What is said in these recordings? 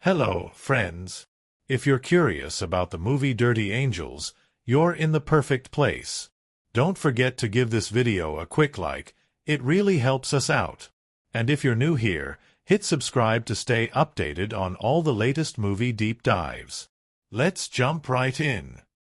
Hello, friends. If you're curious about the movie Dirty Angels, you're in the perfect place. Don't forget to give this video a quick like, it really helps us out. And if you're new here, hit subscribe to stay updated on all the latest movie deep dives. Let's jump right in.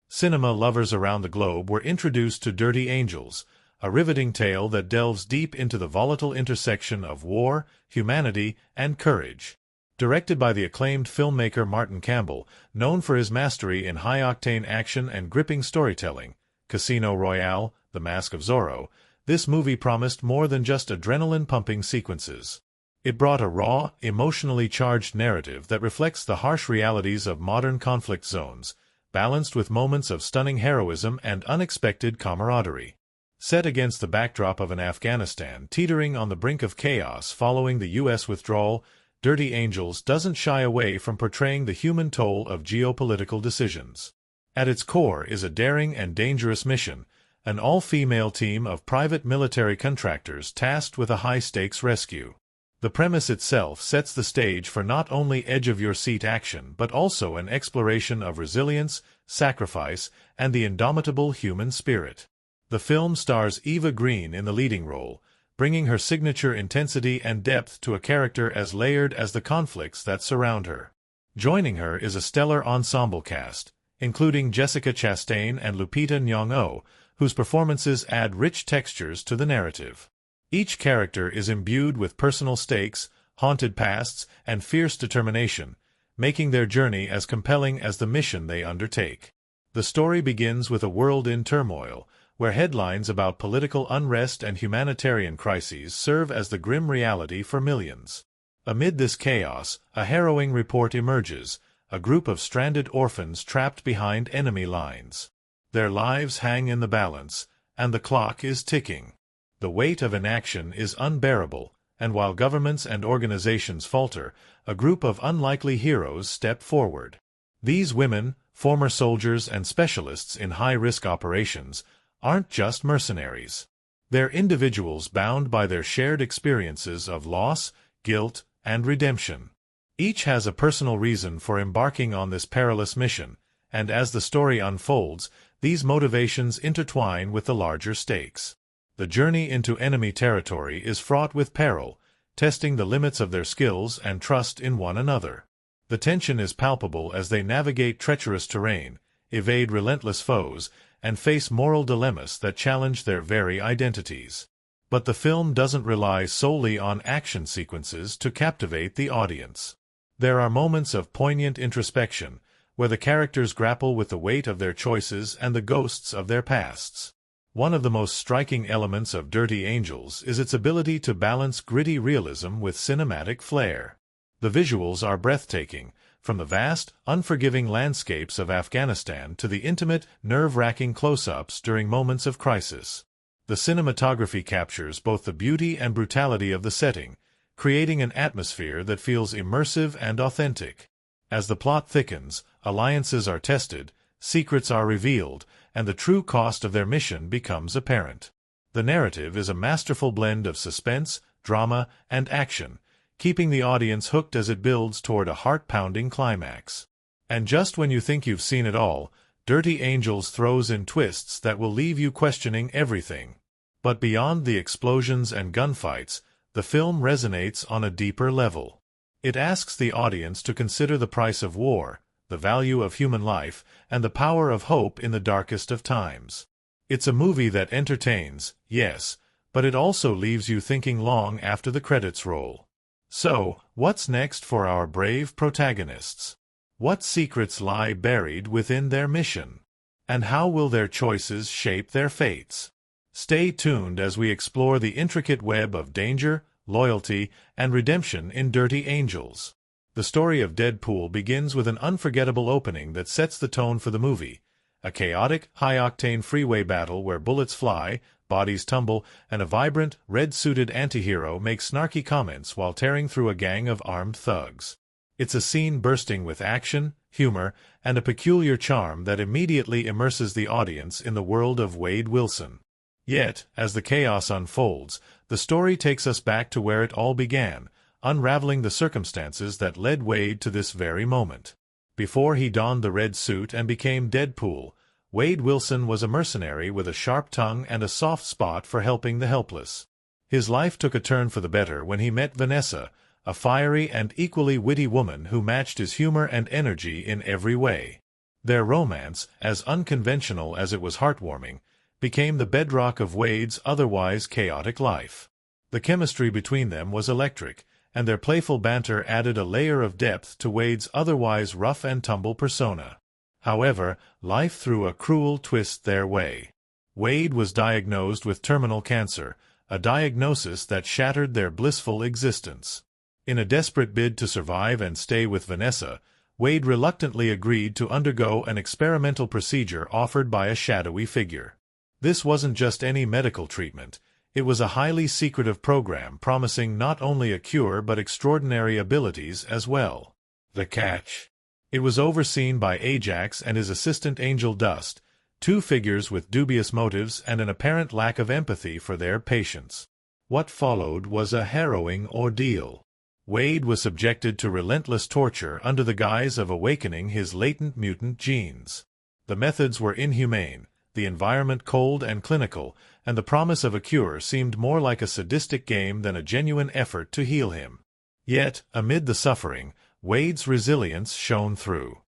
Cinema lovers around the globe were introduced to Dirty Angels, a riveting tale that delves deep into the volatile intersection of war, humanity, and courage. Directed by the acclaimed filmmaker Martin Campbell, known for his mastery in high-octane action and gripping storytelling, Casino Royale, The Mask of Zorro, this movie promised more than just adrenaline-pumping sequences. It brought a raw, emotionally charged narrative that reflects the harsh realities of modern conflict zones, balanced with moments of stunning heroism and unexpected camaraderie. Set against the backdrop of an Afghanistan teetering on the brink of chaos following the U.S. withdrawal, Dirty Angels doesn't shy away from portraying the human toll of geopolitical decisions. At its core is a daring and dangerous mission, an all-female team of private military contractors tasked with a high-stakes rescue. The premise itself sets the stage for not only edge-of-your-seat action but also an exploration of resilience, sacrifice, and the indomitable human spirit. The film stars Eva Green in the leading role, bringing her signature intensity and depth to a character as layered as the conflicts that surround her. Joining her is a stellar ensemble cast, including Jessica Chastain and Lupita Nyong'o, whose performances add rich textures to the narrative. Each character is imbued with personal stakes, haunted pasts, and fierce determination, making their journey as compelling as the mission they undertake. The story begins with a world in turmoil, where headlines about political unrest and humanitarian crises serve as the grim reality for millions. Amid this chaos, a harrowing report emerges, a group of stranded orphans trapped behind enemy lines. Their lives hang in the balance, and the clock is ticking. The weight of inaction is unbearable, and while governments and organizations falter, a group of unlikely heroes step forward. These women, former soldiers and specialists in high-risk operations, aren't just mercenaries. They're individuals bound by their shared experiences of loss, guilt, and redemption. Each has a personal reason for embarking on this perilous mission, and as the story unfolds, these motivations intertwine with the larger stakes. The journey into enemy territory is fraught with peril, testing the limits of their skills and trust in one another. The tension is palpable as they navigate treacherous terrain, evade relentless foes, and face moral dilemmas that challenge their very identities. But the film doesn't rely solely on action sequences to captivate the audience. There are moments of poignant introspection, where the characters grapple with the weight of their choices and the ghosts of their pasts. One of the most striking elements of Dirty Angels is its ability to balance gritty realism with cinematic flair. The visuals are breathtaking, from the vast, unforgiving landscapes of Afghanistan to the intimate, nerve-wracking close-ups during moments of crisis. The cinematography captures both the beauty and brutality of the setting, creating an atmosphere that feels immersive and authentic. As the plot thickens, alliances are tested, secrets are revealed, and the true cost of their mission becomes apparent. The narrative is a masterful blend of suspense, drama, and action, keeping the audience hooked as it builds toward a heart-pounding climax. And just when you think you've seen it all, Dirty Angels throws in twists that will leave you questioning everything. But beyond the explosions and gunfights, the film resonates on a deeper level. It asks the audience to consider the price of war, the value of human life, and the power of hope in the darkest of times. It's a movie that entertains, yes, but it also leaves you thinking long after the credits roll. So, what's next for our brave protagonists? What secrets lie buried within their mission? And how will their choices shape their fates? Stay tuned as we explore the intricate web of danger, loyalty, and redemption in Dirty Angels. The story of Deadpool begins with an unforgettable opening that sets the tone for the movie. A chaotic, high-octane freeway battle where bullets fly, bodies tumble, and a vibrant, red-suited antihero makes snarky comments while tearing through a gang of armed thugs. It's a scene bursting with action, humor, and a peculiar charm that immediately immerses the audience in the world of Wade Wilson. Yet, as the chaos unfolds, the story takes us back to where it all began, unraveling the circumstances that led Wade to this very moment. Before he donned the red suit and became Deadpool, Wade Wilson was a mercenary with a sharp tongue and a soft spot for helping the helpless. His life took a turn for the better when he met Vanessa, a fiery and equally witty woman who matched his humor and energy in every way. Their romance, as unconventional as it was heartwarming, became the bedrock of Wade's otherwise chaotic life. The chemistry between them was electric, and their playful banter added a layer of depth to Wade's otherwise rough-and-tumble persona. However, life threw a cruel twist their way. Wade was diagnosed with terminal cancer, a diagnosis that shattered their blissful existence. In a desperate bid to survive and stay with Vanessa, Wade reluctantly agreed to undergo an experimental procedure offered by a shadowy figure. This wasn't just any medical treatment. It was a highly secretive program promising not only a cure but extraordinary abilities as well. The catch? It was overseen by Ajax and his assistant Angel Dust, two figures with dubious motives and an apparent lack of empathy for their patients. What followed was a harrowing ordeal. Wade was subjected to relentless torture under the guise of awakening his latent mutant genes. The methods were inhumane, the environment cold and clinical, and the promise of a cure seemed more like a sadistic game than a genuine effort to heal him. Yet, amid the suffering, Wade's resilience shone through.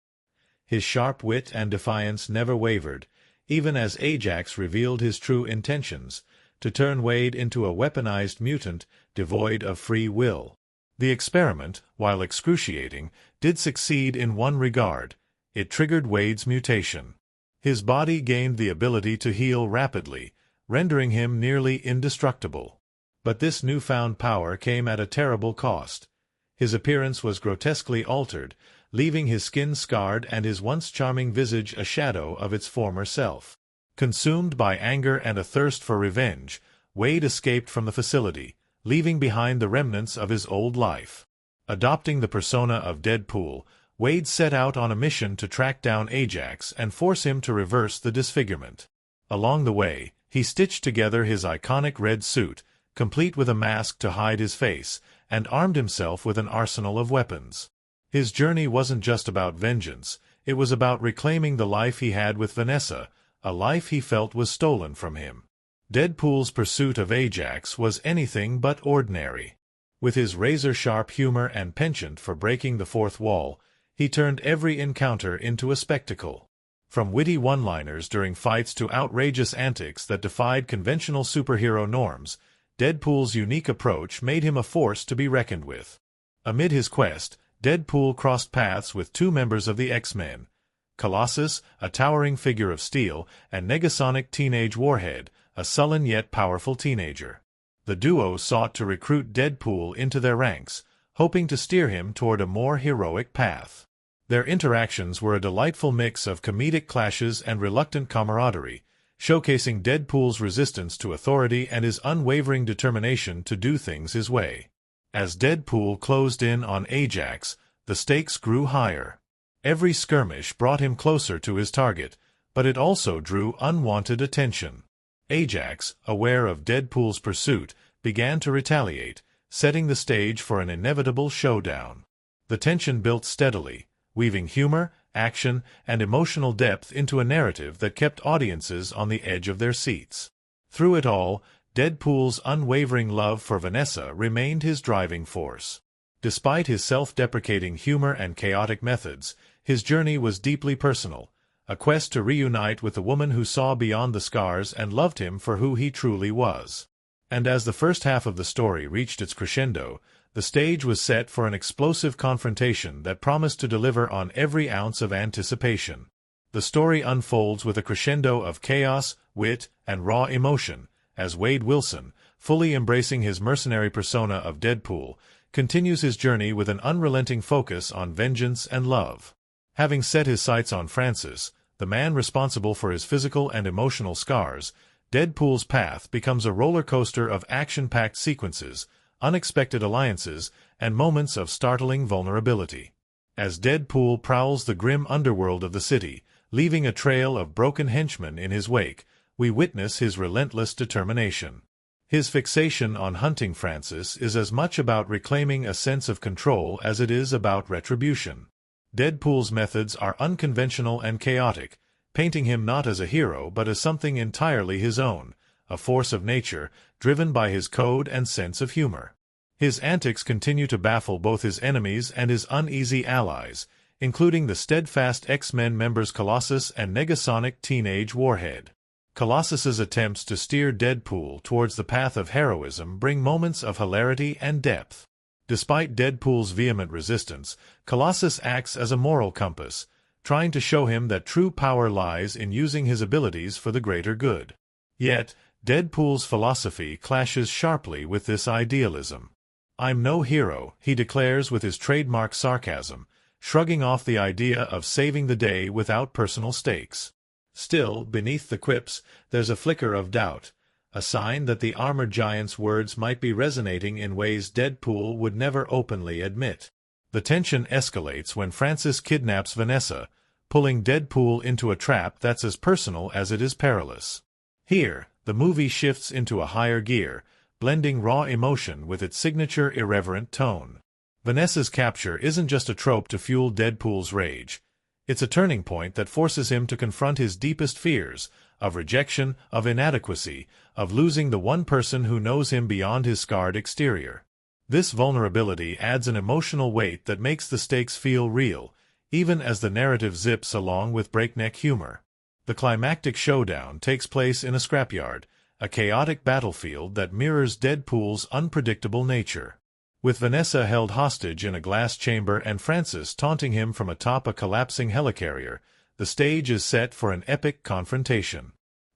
His sharp wit and defiance never wavered, even as Ajax revealed his true intentions, to turn Wade into a weaponized mutant devoid of free will. The experiment, while excruciating, did succeed in one regard. It triggered Wade's mutation. His body gained the ability to heal rapidly, rendering him nearly indestructible. But this newfound power came at a terrible cost. His appearance was grotesquely altered, leaving his skin scarred and his once charming visage a shadow of its former self. Consumed by anger and a thirst for revenge, Wade escaped from the facility, leaving behind the remnants of his old life. Adopting the persona of Deadpool, Wade set out on a mission to track down Ajax and force him to reverse the disfigurement. Along the way, he stitched together his iconic red suit, complete with a mask to hide his face, and armed himself with an arsenal of weapons. His journey wasn't just about vengeance, it was about reclaiming the life he had with Vanessa, a life he felt was stolen from him. Deadpool's pursuit of Ajax was anything but ordinary. With his razor-sharp humor and penchant for breaking the fourth wall, he turned every encounter into a spectacle. From witty one-liners during fights to outrageous antics that defied conventional superhero norms, Deadpool's unique approach made him a force to be reckoned with. Amid his quest, Deadpool crossed paths with two members of the X-Men, Colossus, a towering figure of steel, and Negasonic Teenage Warhead, a sullen yet powerful teenager. The duo sought to recruit Deadpool into their ranks, hoping to steer him toward a more heroic path. Their interactions were a delightful mix of comedic clashes and reluctant camaraderie, showcasing Deadpool's resistance to authority and his unwavering determination to do things his way. As Deadpool closed in on Ajax, the stakes grew higher. Every skirmish brought him closer to his target, but it also drew unwanted attention. Ajax, aware of Deadpool's pursuit, began to retaliate, setting the stage for an inevitable showdown. The tension built steadily, weaving humor, action, and emotional depth into a narrative that kept audiences on the edge of their seats. Through it all, Deadpool's unwavering love for Vanessa remained his driving force. Despite his self-deprecating humor and chaotic methods, his journey was deeply personal, a quest to reunite with the woman who saw beyond the scars and loved him for who he truly was. And as the first half of the story reached its crescendo, the stage was set for an explosive confrontation that promised to deliver on every ounce of anticipation. The story unfolds with a crescendo of chaos, wit, and raw emotion, as Wade Wilson, fully embracing his mercenary persona of Deadpool, continues his journey with an unrelenting focus on vengeance and love. Having set his sights on Francis, the man responsible for his physical and emotional scars, Deadpool's path becomes a roller coaster of action-packed sequences, unexpected alliances, and moments of startling vulnerability. As Deadpool prowls the grim underworld of the city, leaving a trail of broken henchmen in his wake, we witness his relentless determination. His fixation on hunting Francis is as much about reclaiming a sense of control as it is about retribution. Deadpool's methods are unconventional and chaotic, painting him not as a hero but as something entirely his own, a force of nature, driven by his code and sense of humor. His antics continue to baffle both his enemies and his uneasy allies, including the steadfast X-Men members Colossus and Negasonic Teenage Warhead. Colossus's attempts to steer Deadpool towards the path of heroism bring moments of hilarity and depth. Despite Deadpool's vehement resistance, Colossus acts as a moral compass, trying to show him that true power lies in using his abilities for the greater good. Yet, Deadpool's philosophy clashes sharply with this idealism. "I'm no hero," he declares with his trademark sarcasm, shrugging off the idea of saving the day without personal stakes. Still, beneath the quips, there's a flicker of doubt, a sign that the armored giant's words might be resonating in ways Deadpool would never openly admit. The tension escalates when Francis kidnaps Vanessa, pulling Deadpool into a trap that's as personal as it is perilous. Here, the movie shifts into a higher gear, blending raw emotion with its signature irreverent tone. Vanessa's capture isn't just a trope to fuel Deadpool's rage. It's a turning point that forces him to confront his deepest fears, of rejection, of inadequacy, of losing the one person who knows him beyond his scarred exterior. This vulnerability adds an emotional weight that makes the stakes feel real, even as the narrative zips along with breakneck humor. The climactic showdown takes place in a scrapyard, a chaotic battlefield that mirrors Deadpool's unpredictable nature. With Vanessa held hostage in a glass chamber and Francis taunting him from atop a collapsing helicarrier, the stage is set for an epic confrontation.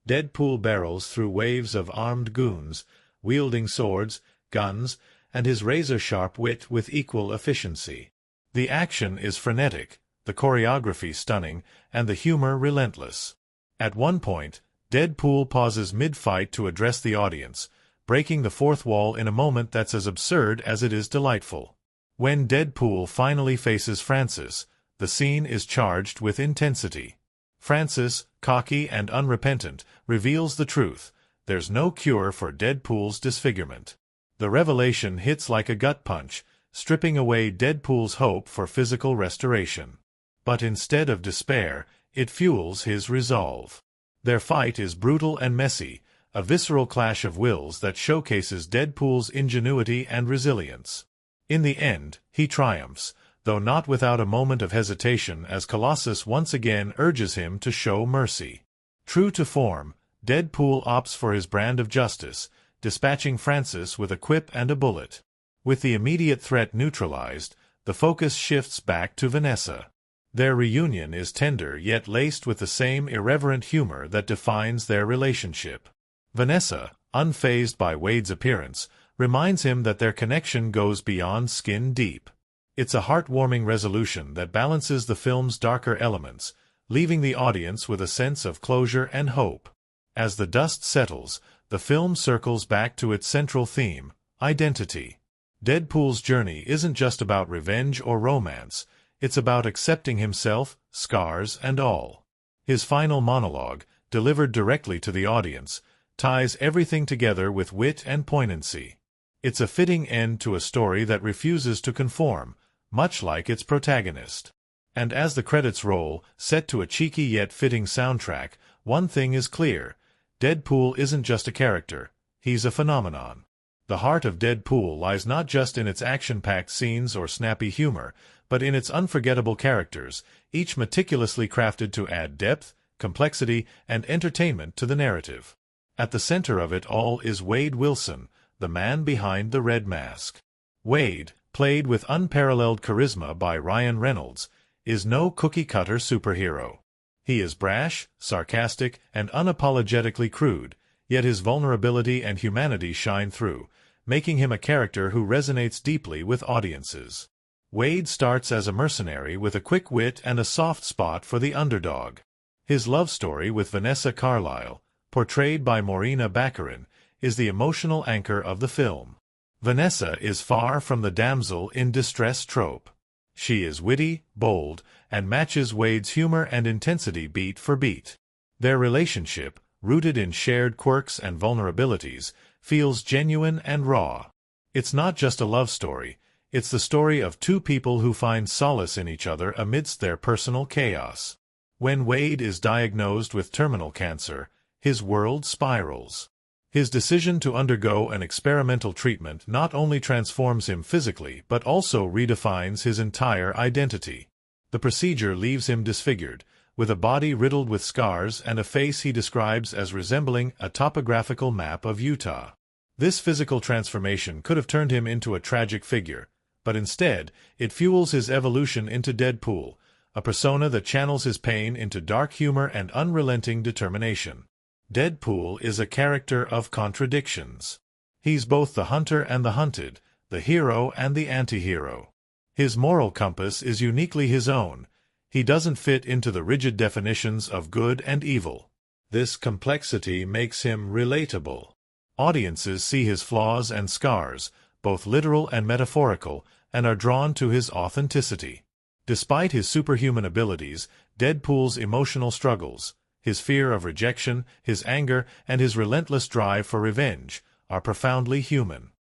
Deadpool barrels through waves of armed goons, wielding swords, guns, and his razor-sharp wit with equal efficiency. The action is frenetic, the choreography stunning, and the humor relentless. At one point, Deadpool pauses mid-fight to address the audience, breaking the fourth wall in a moment that's as absurd as it is delightful. When Deadpool finally faces Francis, the scene is charged with intensity. Francis, cocky and unrepentant, reveals the truth: there's no cure for Deadpool's disfigurement. The revelation hits like a gut punch, stripping away Deadpool's hope for physical restoration. But instead of despair, it fuels his resolve. Their fight is brutal and messy, a visceral clash of wills that showcases Deadpool's ingenuity and resilience. In the end, he triumphs, though not without a moment of hesitation as Colossus once again urges him to show mercy. True to form, Deadpool opts for his brand of justice, dispatching Francis with a quip and a bullet. With the immediate threat neutralized, the focus shifts back to Vanessa. Their reunion is tender yet laced with the same irreverent humor that defines their relationship. Vanessa, unfazed by Wade's appearance, reminds him that their connection goes beyond skin deep. It's a heartwarming resolution that balances the film's darker elements, leaving the audience with a sense of closure and hope. As the dust settles, the film circles back to its central theme: identity. Deadpool's journey isn't just about revenge or romance, it's about accepting himself, scars and all. His final monologue, delivered directly to the audience, ties everything together with wit and poignancy. It's a fitting end to a story that refuses to conform, much like its protagonist. And as the credits roll, set to a cheeky yet fitting soundtrack, one thing is clear: Deadpool isn't just a character, he's a phenomenon. The heart of Deadpool lies not just in its action-packed scenes or snappy humor, but in its unforgettable characters, each meticulously crafted to add depth, complexity, and entertainment to the narrative. At the center of it all is Wade Wilson, the man behind the red mask. Wade, played with unparalleled charisma by Ryan Reynolds, is no cookie-cutter superhero. He is brash, sarcastic, and unapologetically crude, yet his vulnerability and humanity shine through, making him a character who resonates deeply with audiences. Wade starts as a mercenary with a quick wit and a soft spot for the underdog. His love story with Vanessa Carlyle, portrayed by Morena Baccarin, is the emotional anchor of the film. Vanessa is far from the damsel in distress trope. She is witty, bold, and matches Wade's humor and intensity beat for beat. Their relationship, rooted in shared quirks and vulnerabilities, feels genuine and raw. It's not just a love story, it's the story of two people who find solace in each other amidst their personal chaos. When Wade is diagnosed with terminal cancer, his world spirals. His decision to undergo an experimental treatment not only transforms him physically but also redefines his entire identity. The procedure leaves him disfigured, with a body riddled with scars and a face he describes as resembling a topographical map of Utah. This physical transformation could have turned him into a tragic figure, but instead, it fuels his evolution into Deadpool, a persona that channels his pain into dark humor and unrelenting determination. Deadpool is a character of contradictions. He's both the hunter and the hunted, the hero and the anti-hero. His moral compass is uniquely his own. He doesn't fit into the rigid definitions of good and evil. This complexity makes him relatable. Audiences see his flaws and scars, both literal and metaphorical, and are drawn to his authenticity. Despite his superhuman abilities, Deadpool's emotional struggles, his fear of rejection, his anger, and his relentless drive for revenge, are profoundly human.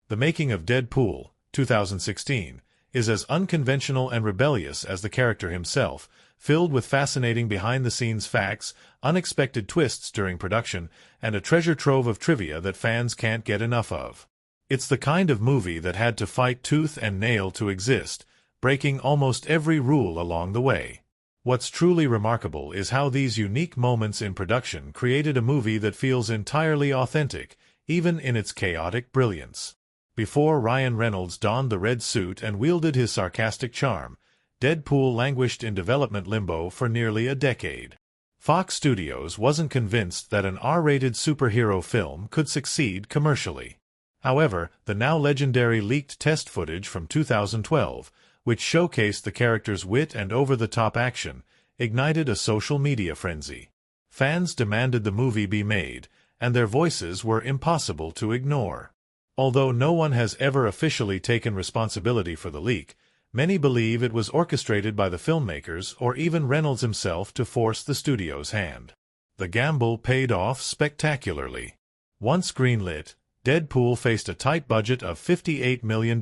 The making of Deadpool, 2016, is as unconventional and rebellious as the character himself, filled with fascinating behind-the-scenes facts, unexpected twists during production, and a treasure trove of trivia that fans can't get enough of. It's the kind of movie that had to fight tooth and nail to exist, breaking almost every rule along the way. What's truly remarkable is how these unique moments in production created a movie that feels entirely authentic, even in its chaotic brilliance. Before Ryan Reynolds donned the red suit and wielded his sarcastic charm, Deadpool languished in development limbo for nearly a decade. Fox Studios wasn't convinced that an R-rated superhero film could succeed commercially. However, the now legendary leaked test footage from 2012, which showcased the character's wit and over-the-top action, ignited a social media frenzy. Fans demanded the movie be made, and their voices were impossible to ignore. Although no one has ever officially taken responsibility for the leak, many believe it was orchestrated by the filmmakers or even Reynolds himself to force the studio's hand. The gamble paid off spectacularly. Once greenlit, Deadpool faced a tight budget of $58 million,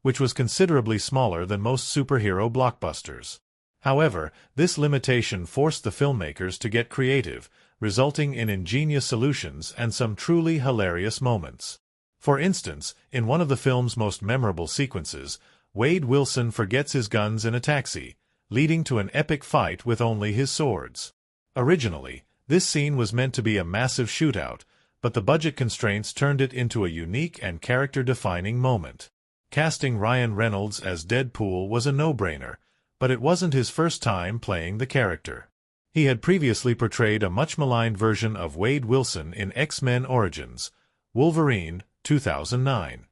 which was considerably smaller than most superhero blockbusters. However, this limitation forced the filmmakers to get creative, resulting in ingenious solutions and some truly hilarious moments. For instance, in one of the film's most memorable sequences, Wade Wilson forgets his guns in a taxi, leading to an epic fight with only his swords. Originally, this scene was meant to be a massive shootout, but the budget constraints turned it into a unique and character-defining moment. Casting Ryan Reynolds as Deadpool was a no-brainer, but it wasn't his first time playing the character. He had previously portrayed a much-maligned version of Wade Wilson in X-Men Origins, Wolverine, 2009.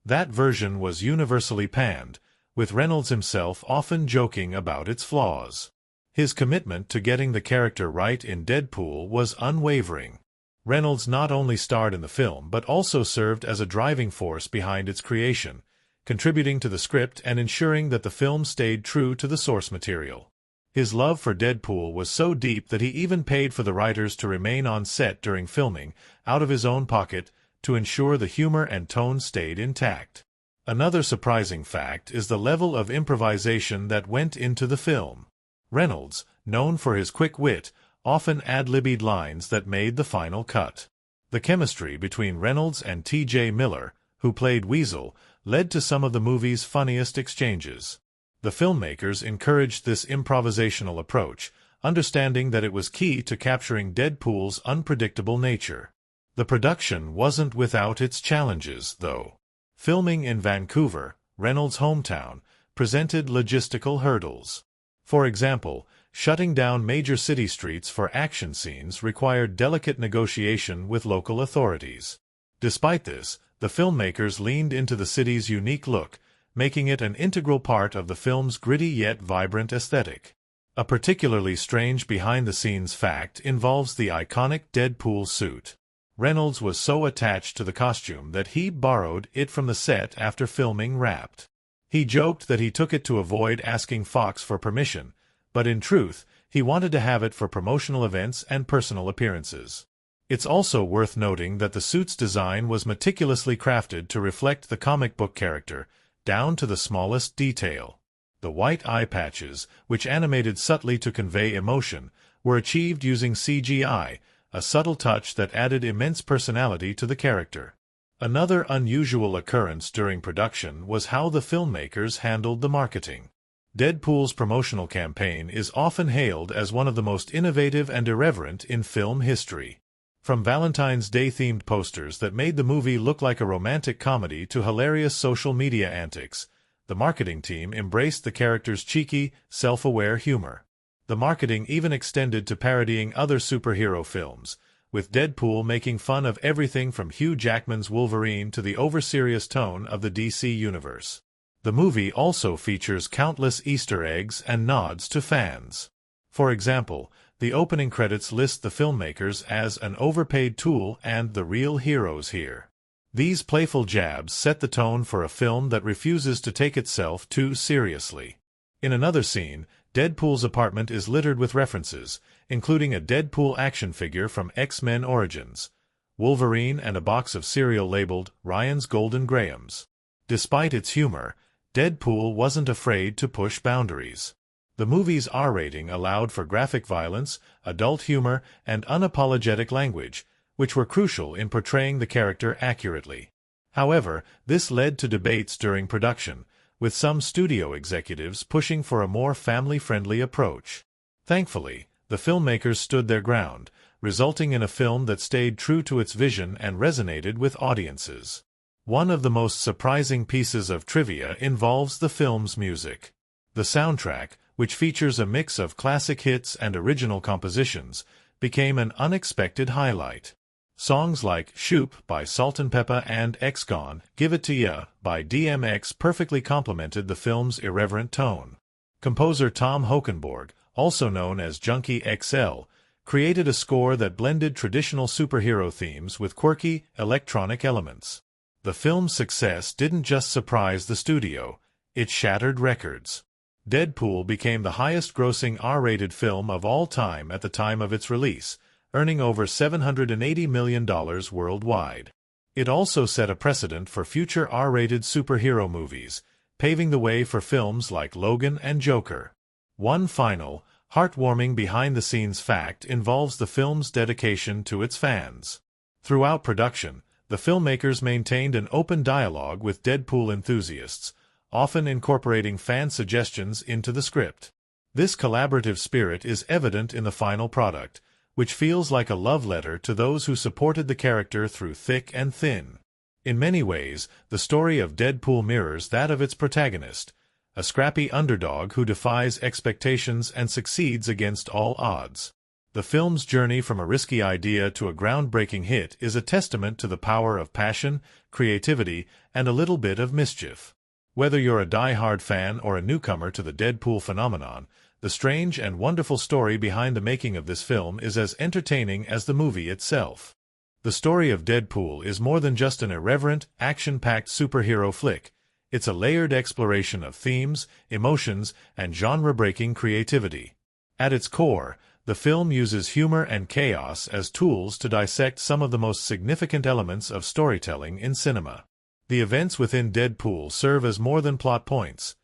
That version was universally panned, with Reynolds himself often joking about its flaws. His commitment to getting the character right in Deadpool was unwavering. Reynolds not only starred in the film but also served as a driving force behind its creation, contributing to the script and ensuring that the film stayed true to the source material. His love for Deadpool was so deep that he even paid for the writers to remain on set during filming, out of his own pocket, to ensure the humor and tone stayed intact. Another surprising fact is the level of improvisation that went into the film. Reynolds, known for his quick wit, often ad-libbed lines that made the final cut. The chemistry between Reynolds and T.J. Miller, who played Weasel, led to some of the movie's funniest exchanges. The filmmakers encouraged this improvisational approach, understanding that it was key to capturing Deadpool's unpredictable nature. The production wasn't without its challenges, though. Filming in Vancouver, Reynolds' hometown, presented logistical hurdles. For example, shutting down major city streets for action scenes required delicate negotiation with local authorities. Despite this, the filmmakers leaned into the city's unique look, making it an integral part of the film's gritty yet vibrant aesthetic. A particularly strange behind-the-scenes fact involves the iconic Deadpool suit. Reynolds was so attached to the costume that he borrowed it from the set after filming Wrapped. He joked that he took it to avoid asking Fox for permission, but in truth, he wanted to have it for promotional events and personal appearances. It's also worth noting that the suit's design was meticulously crafted to reflect the comic book character, down to the smallest detail. The white eye patches, which animated subtly to convey emotion, were achieved using CGI, a subtle touch that added immense personality to the character. Another unusual occurrence during production was how the filmmakers handled the marketing. Deadpool's promotional campaign is often hailed as one of the most innovative and irreverent in film history. From Valentine's Day-themed posters that made the movie look like a romantic comedy to hilarious social media antics, the marketing team embraced the character's cheeky, self-aware humor. The marketing even extended to parodying other superhero films, with Deadpool making fun of everything from Hugh Jackman's Wolverine to the over-serious tone of the DC Universe. The movie also features countless Easter eggs and nods to fans. For example, the opening credits list the filmmakers as an overpaid tool and the real heroes here. These playful jabs set the tone for a film that refuses to take itself too seriously. In another scene, Deadpool's apartment is littered with references, including a Deadpool action figure from X-Men Origins, Wolverine, and a box of cereal labeled Ryan's Golden Grahams. Despite its humor, Deadpool wasn't afraid to push boundaries. The movie's R rating allowed for graphic violence, adult humor, and unapologetic language, which were crucial in portraying the character accurately. However, this led to debates during production, with some studio executives pushing for a more family-friendly approach. Thankfully, the filmmakers stood their ground, resulting in a film that stayed true to its vision and resonated with audiences. One of the most surprising pieces of trivia involves the film's music. The soundtrack, which features a mix of classic hits and original compositions, became an unexpected highlight. Songs like Shoop by Salt-N-Pepa and X-Gone, Give It To Ya by DMX perfectly complemented the film's irreverent tone. Composer Tom Hokenborg, also known as Junkie XL, created a score that blended traditional superhero themes with quirky, electronic elements. The film's success didn't just surprise the studio, it shattered records. Deadpool became the highest-grossing R-rated film of all time at the time of its release, earning over $780 million worldwide. It also set a precedent for future R-rated superhero movies, paving the way for films like Logan and Joker. One final, heartwarming behind-the-scenes fact involves the film's dedication to its fans. Throughout production, the filmmakers maintained an open dialogue with Deadpool enthusiasts, often incorporating fan suggestions into the script. This collaborative spirit is evident in the final product, which feels like a love letter to those who supported the character through thick and thin. In many ways, the story of Deadpool mirrors that of its protagonist, a scrappy underdog who defies expectations and succeeds against all odds. The film's journey from a risky idea to a groundbreaking hit is a testament to the power of passion, creativity, and a little bit of mischief. Whether you're a die-hard fan or a newcomer to the Deadpool phenomenon, the strange and wonderful story behind the making of this film is as entertaining as the movie itself. The story of Deadpool is more than just an irreverent, action-packed superhero flick. It's a layered exploration of themes, emotions, and genre-breaking creativity. At its core, the film uses humor and chaos as tools to dissect some of the most significant elements of storytelling in cinema. The events within Deadpool serve as more than plot points.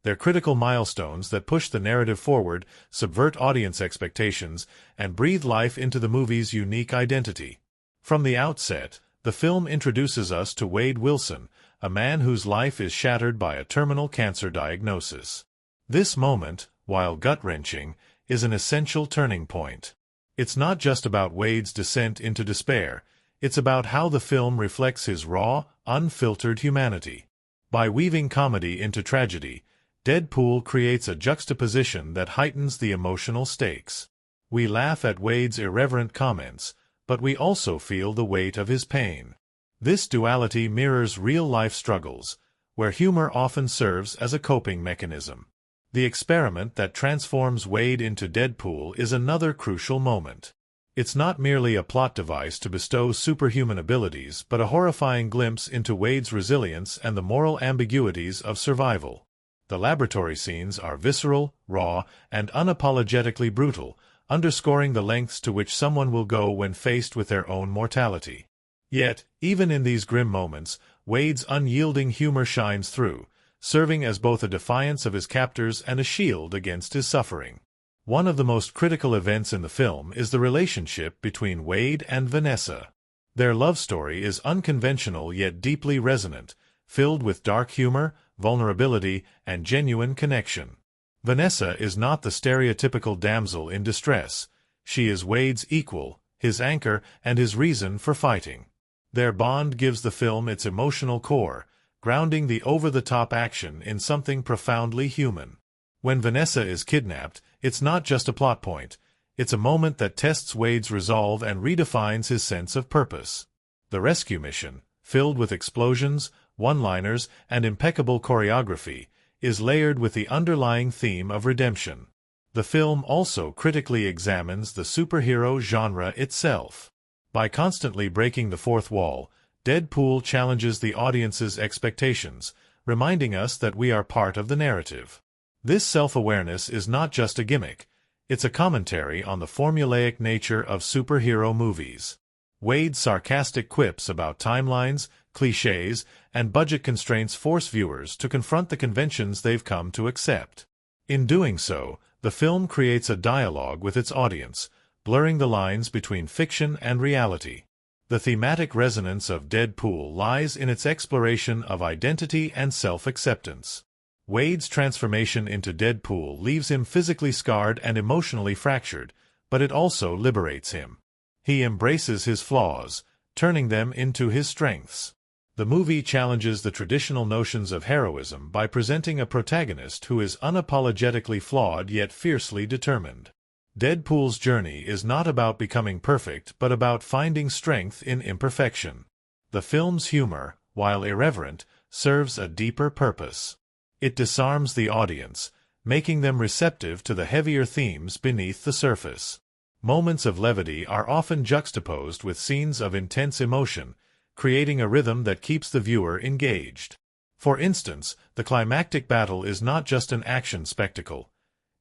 They're critical milestones that push the narrative forward, subvert audience expectations, and breathe life into the movie's unique identity. From the outset, the film introduces us to Wade Wilson, a man whose life is shattered by a terminal cancer diagnosis. This moment, while gut-wrenching, is an essential turning point. It's not just about Wade's descent into despair, it's about how the film reflects his raw, unfiltered humanity. By weaving comedy into tragedy, Deadpool creates a juxtaposition that heightens the emotional stakes. We laugh at Wade's irreverent comments, but we also feel the weight of his pain. This duality mirrors real-life struggles, where humor often serves as a coping mechanism. The experiment that transforms Wade into Deadpool is another crucial moment. It's not merely a plot device to bestow superhuman abilities, but a horrifying glimpse into Wade's resilience and the moral ambiguities of survival. The laboratory scenes are visceral, raw, and unapologetically brutal, underscoring the lengths to which someone will go when faced with their own mortality. Yet, even in these grim moments, Wade's unyielding humor shines through, serving as both a defiance of his captors and a shield against his suffering. One of the most critical events in the film is the relationship between Wade and Vanessa. Their love story is unconventional yet deeply resonant, filled with dark humor, vulnerability, and genuine connection. Vanessa is not the stereotypical damsel in distress. She is Wade's equal, his anchor, and his reason for fighting. Their bond gives the film its emotional core, grounding the over-the-top action in something profoundly human. When Vanessa is kidnapped, it's not just a plot point. It's a moment that tests Wade's resolve and redefines his sense of purpose. The rescue mission, filled with explosions, one-liners, and impeccable choreography, is layered with the underlying theme of redemption. The film also critically examines the superhero genre itself. By constantly breaking the fourth wall, Deadpool challenges the audience's expectations, reminding us that we are part of the narrative. This self-awareness is not just a gimmick, it's a commentary on the formulaic nature of superhero movies. Wade's sarcastic quips about timelines, clichés, and budget constraints force viewers to confront the conventions they've come to accept. In doing so, the film creates a dialogue with its audience, blurring the lines between fiction and reality. The thematic resonance of Deadpool lies in its exploration of identity and self-acceptance. Wade's transformation into Deadpool leaves him physically scarred and emotionally fractured, but it also liberates him. He embraces his flaws, turning them into his strengths. The movie challenges the traditional notions of heroism by presenting a protagonist who is unapologetically flawed yet fiercely determined. Deadpool's journey is not about becoming perfect but about finding strength in imperfection. The film's humor, while irreverent, serves a deeper purpose. It disarms the audience, making them receptive to the heavier themes beneath the surface. Moments of levity are often juxtaposed with scenes of intense emotion, creating a rhythm that keeps the viewer engaged. For instance, the climactic battle is not just an action spectacle.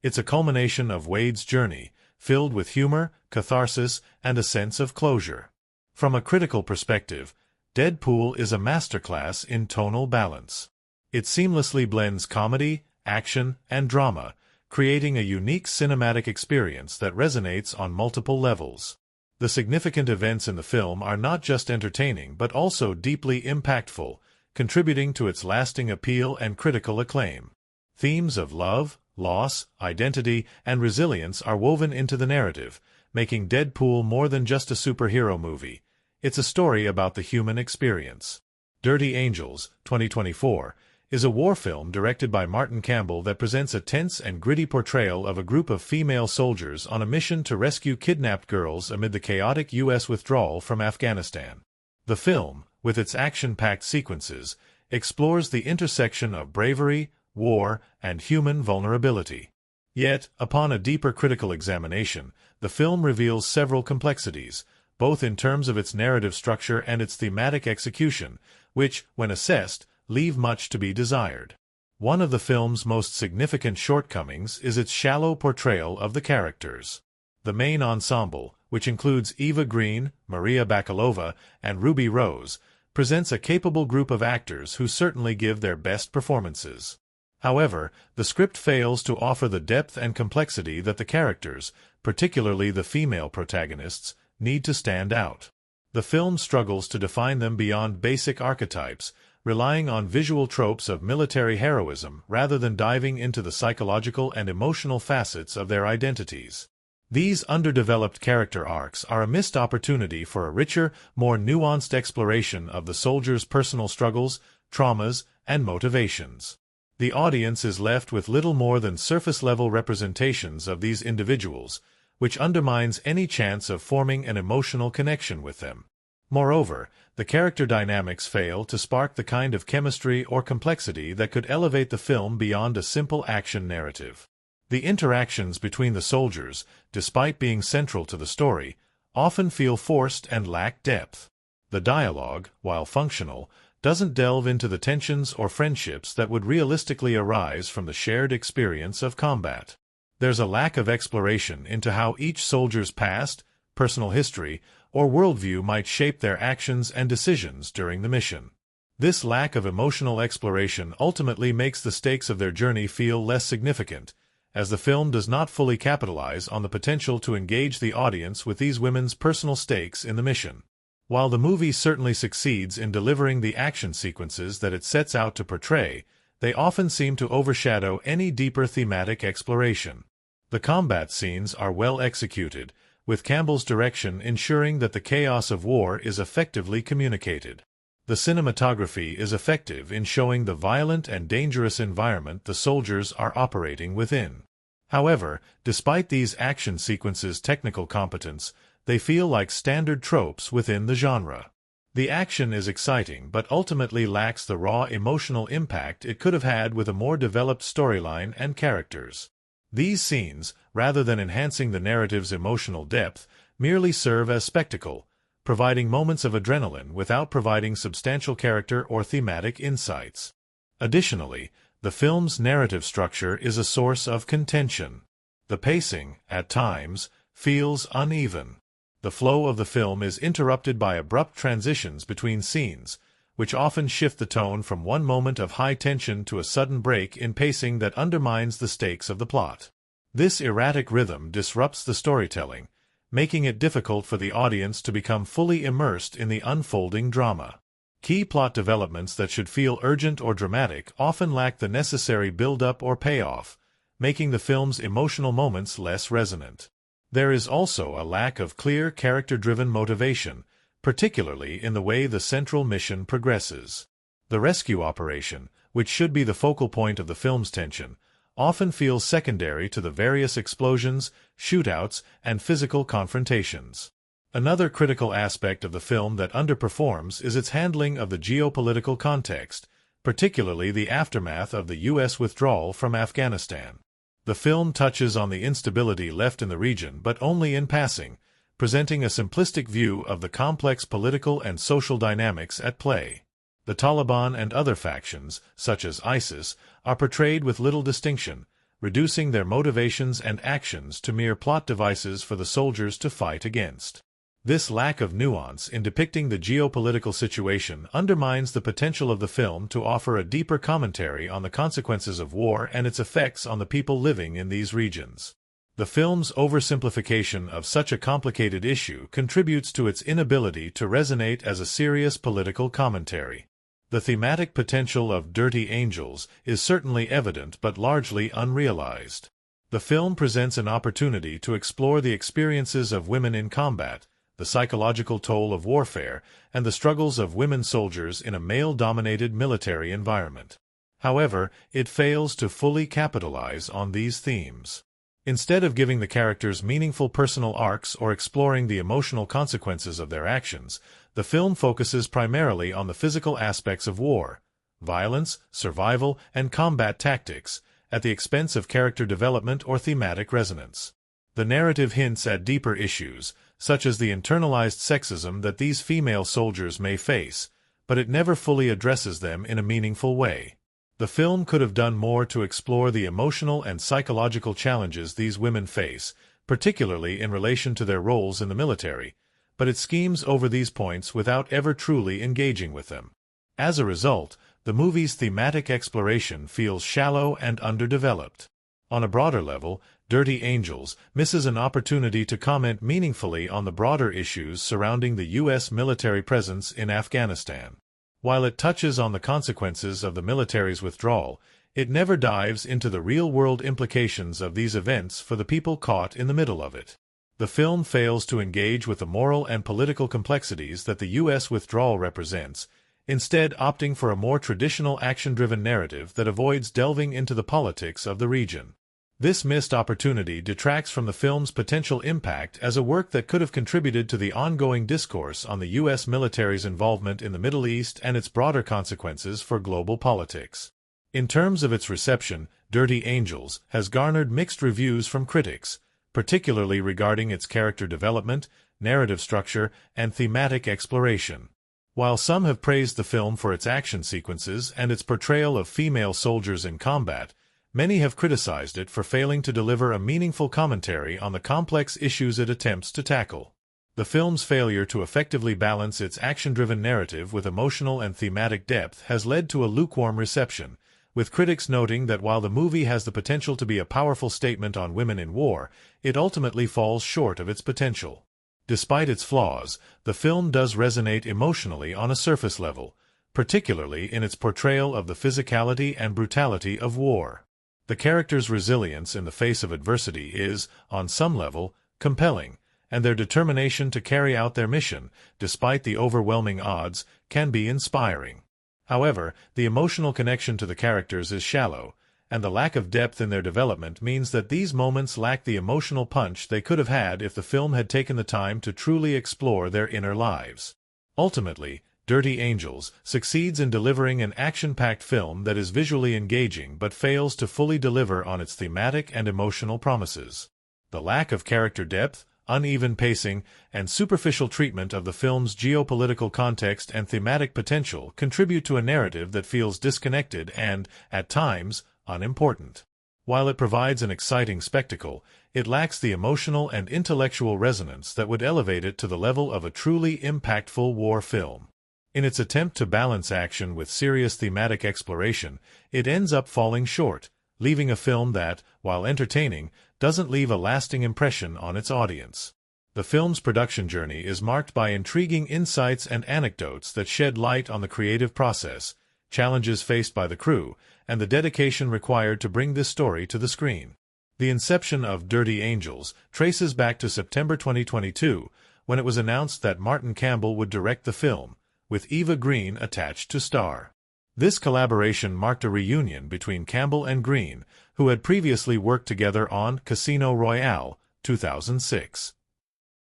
It's a culmination of Wade's journey, filled with humor, catharsis, and a sense of closure. From a critical perspective, Deadpool is a masterclass in tonal balance. It seamlessly blends comedy, action, and drama, creating a unique cinematic experience that resonates on multiple levels. The significant events in the film are not just entertaining but also deeply impactful, contributing to its lasting appeal and critical acclaim. Themes of love, loss, identity, and resilience are woven into the narrative, making Deadpool more than just a superhero movie. It's a story about the human experience. Dirty Angels, 2024, is a war film directed by Martin Campbell that presents a tense and gritty portrayal of a group of female soldiers on a mission to rescue kidnapped girls amid the chaotic U.S. withdrawal from Afghanistan. The film, with its action-packed sequences, explores the intersection of bravery, war, and human vulnerability. Yet, upon a deeper critical examination, the film reveals several complexities, both in terms of its narrative structure and its thematic execution, which, when assessed, leave much to be desired. One of the film's most significant shortcomings is its shallow portrayal of the characters. The main ensemble, which includes Eva Green, Maria Bakalova, and Ruby Rose, presents a capable group of actors who certainly give their best performances. However, the script fails to offer the depth and complexity that the characters, particularly the female protagonists, need to stand out. The film struggles to define them beyond basic archetypes, relying on visual tropes of military heroism rather than diving into the psychological and emotional facets of their identities. These underdeveloped character arcs are a missed opportunity for a richer, more nuanced exploration of the soldiers' personal struggles, traumas, and motivations. The audience is left with little more than surface-level representations of these individuals, which undermines any chance of forming an emotional connection with them. Moreover, the character dynamics fail to spark the kind of chemistry or complexity that could elevate the film beyond a simple action narrative. The interactions between the soldiers, despite being central to the story, often feel forced and lack depth. The dialogue, while functional, doesn't delve into the tensions or friendships that would realistically arise from the shared experience of combat. There's a lack of exploration into how each soldier's past, personal history, or worldview might shape their actions and decisions during the mission. This lack of emotional exploration ultimately makes the stakes of their journey feel less significant, as the film does not fully capitalize on the potential to engage the audience with these women's personal stakes in the mission. While the movie certainly succeeds in delivering the action sequences that it sets out to portray, they often seem to overshadow any deeper thematic exploration. The combat scenes are well executed, with Campbell's direction ensuring that the chaos of war is effectively communicated. The cinematography is effective in showing the violent and dangerous environment the soldiers are operating within. However, despite these action sequences' technical competence, they feel like standard tropes within the genre. The action is exciting but ultimately lacks the raw emotional impact it could have had with a more developed storyline and characters. These scenes, rather than enhancing the narrative's emotional depth, merely serve as spectacle, providing moments of adrenaline without providing substantial character or thematic insights. Additionally, the film's narrative structure is a source of contention. The pacing, at times, feels uneven. The flow of the film is interrupted by abrupt transitions between scenes, which often shift the tone from one moment of high tension to a sudden break in pacing that undermines the stakes of the plot. This erratic rhythm disrupts the storytelling, making it difficult for the audience to become fully immersed in the unfolding drama. Key plot developments that should feel urgent or dramatic often lack the necessary build-up or payoff, making the film's emotional moments less resonant. There is also a lack of clear character-driven motivation, particularly in the way the central mission progresses. The rescue operation, which should be the focal point of the film's tension, often feels secondary to the various explosions, shootouts, and physical confrontations. Another critical aspect of the film that underperforms is its handling of the geopolitical context, particularly the aftermath of the U.S. withdrawal from Afghanistan. The film touches on the instability left in the region but only in passing, presenting a simplistic view of the complex political and social dynamics at play. The Taliban and other factions, such as ISIS, are portrayed with little distinction, reducing their motivations and actions to mere plot devices for the soldiers to fight against. This lack of nuance in depicting the geopolitical situation undermines the potential of the film to offer a deeper commentary on the consequences of war and its effects on the people living in these regions. The film's oversimplification of such a complicated issue contributes to its inability to resonate as a serious political commentary. The thematic potential of Dirty Angels is certainly evident but largely unrealized. The film presents an opportunity to explore the experiences of women in combat, the psychological toll of warfare, and the struggles of women soldiers in a male-dominated military environment. However, it fails to fully capitalize on these themes. Instead of giving the characters meaningful personal arcs or exploring the emotional consequences of their actions, the film focuses primarily on the physical aspects of war, violence, survival, and combat tactics, at the expense of character development or thematic resonance. The narrative hints at deeper issues, such as the internalized sexism that these female soldiers may face, but it never fully addresses them in a meaningful way. The film could have done more to explore the emotional and psychological challenges these women face, particularly in relation to their roles in the military, but it schemes over these points without ever truly engaging with them. As a result, the movie's thematic exploration feels shallow and underdeveloped. On a broader level, Dirty Angels misses an opportunity to comment meaningfully on the broader issues surrounding the U.S. military presence in Afghanistan. While it touches on the consequences of the military's withdrawal, it never dives into the real-world implications of these events for the people caught in the middle of it. The film fails to engage with the moral and political complexities that the U.S. withdrawal represents, instead opting for a more traditional action-driven narrative that avoids delving into the politics of the region. This missed opportunity detracts from the film's potential impact as a work that could have contributed to the ongoing discourse on the U.S. military's involvement in the Middle East and its broader consequences for global politics. In terms of its reception, Dirty Angels has garnered mixed reviews from critics, particularly regarding its character development, narrative structure, and thematic exploration. While some have praised the film for its action sequences and its portrayal of female soldiers in combat, many have criticized it for failing to deliver a meaningful commentary on the complex issues it attempts to tackle. The film's failure to effectively balance its action-driven narrative with emotional and thematic depth has led to a lukewarm reception, with critics noting that while the movie has the potential to be a powerful statement on women in war, it ultimately falls short of its potential. Despite its flaws, the film does resonate emotionally on a surface level, particularly in its portrayal of the physicality and brutality of war. The characters' resilience in the face of adversity is, on some level, compelling, and their determination to carry out their mission, despite the overwhelming odds, can be inspiring. However, the emotional connection to the characters is shallow, and the lack of depth in their development means that these moments lack the emotional punch they could have had if the film had taken the time to truly explore their inner lives. Ultimately, Dirty Angels succeeds in delivering an action-packed film that is visually engaging but fails to fully deliver on its thematic and emotional promises. The lack of character depth, uneven pacing, and superficial treatment of the film's geopolitical context and thematic potential contribute to a narrative that feels disconnected and, at times, unimportant. While it provides an exciting spectacle, it lacks the emotional and intellectual resonance that would elevate it to the level of a truly impactful war film. In its attempt to balance action with serious thematic exploration, it ends up falling short, leaving a film that, while entertaining, doesn't leave a lasting impression on its audience. The film's production journey is marked by intriguing insights and anecdotes that shed light on the creative process, challenges faced by the crew, and the dedication required to bring this story to the screen. The inception of Dirty Angels traces back to September 2022, when it was announced that Martin Campbell would direct the film, with Eva Green attached to star. This collaboration marked a reunion between Campbell and Green, who had previously worked together on Casino Royale, 2006.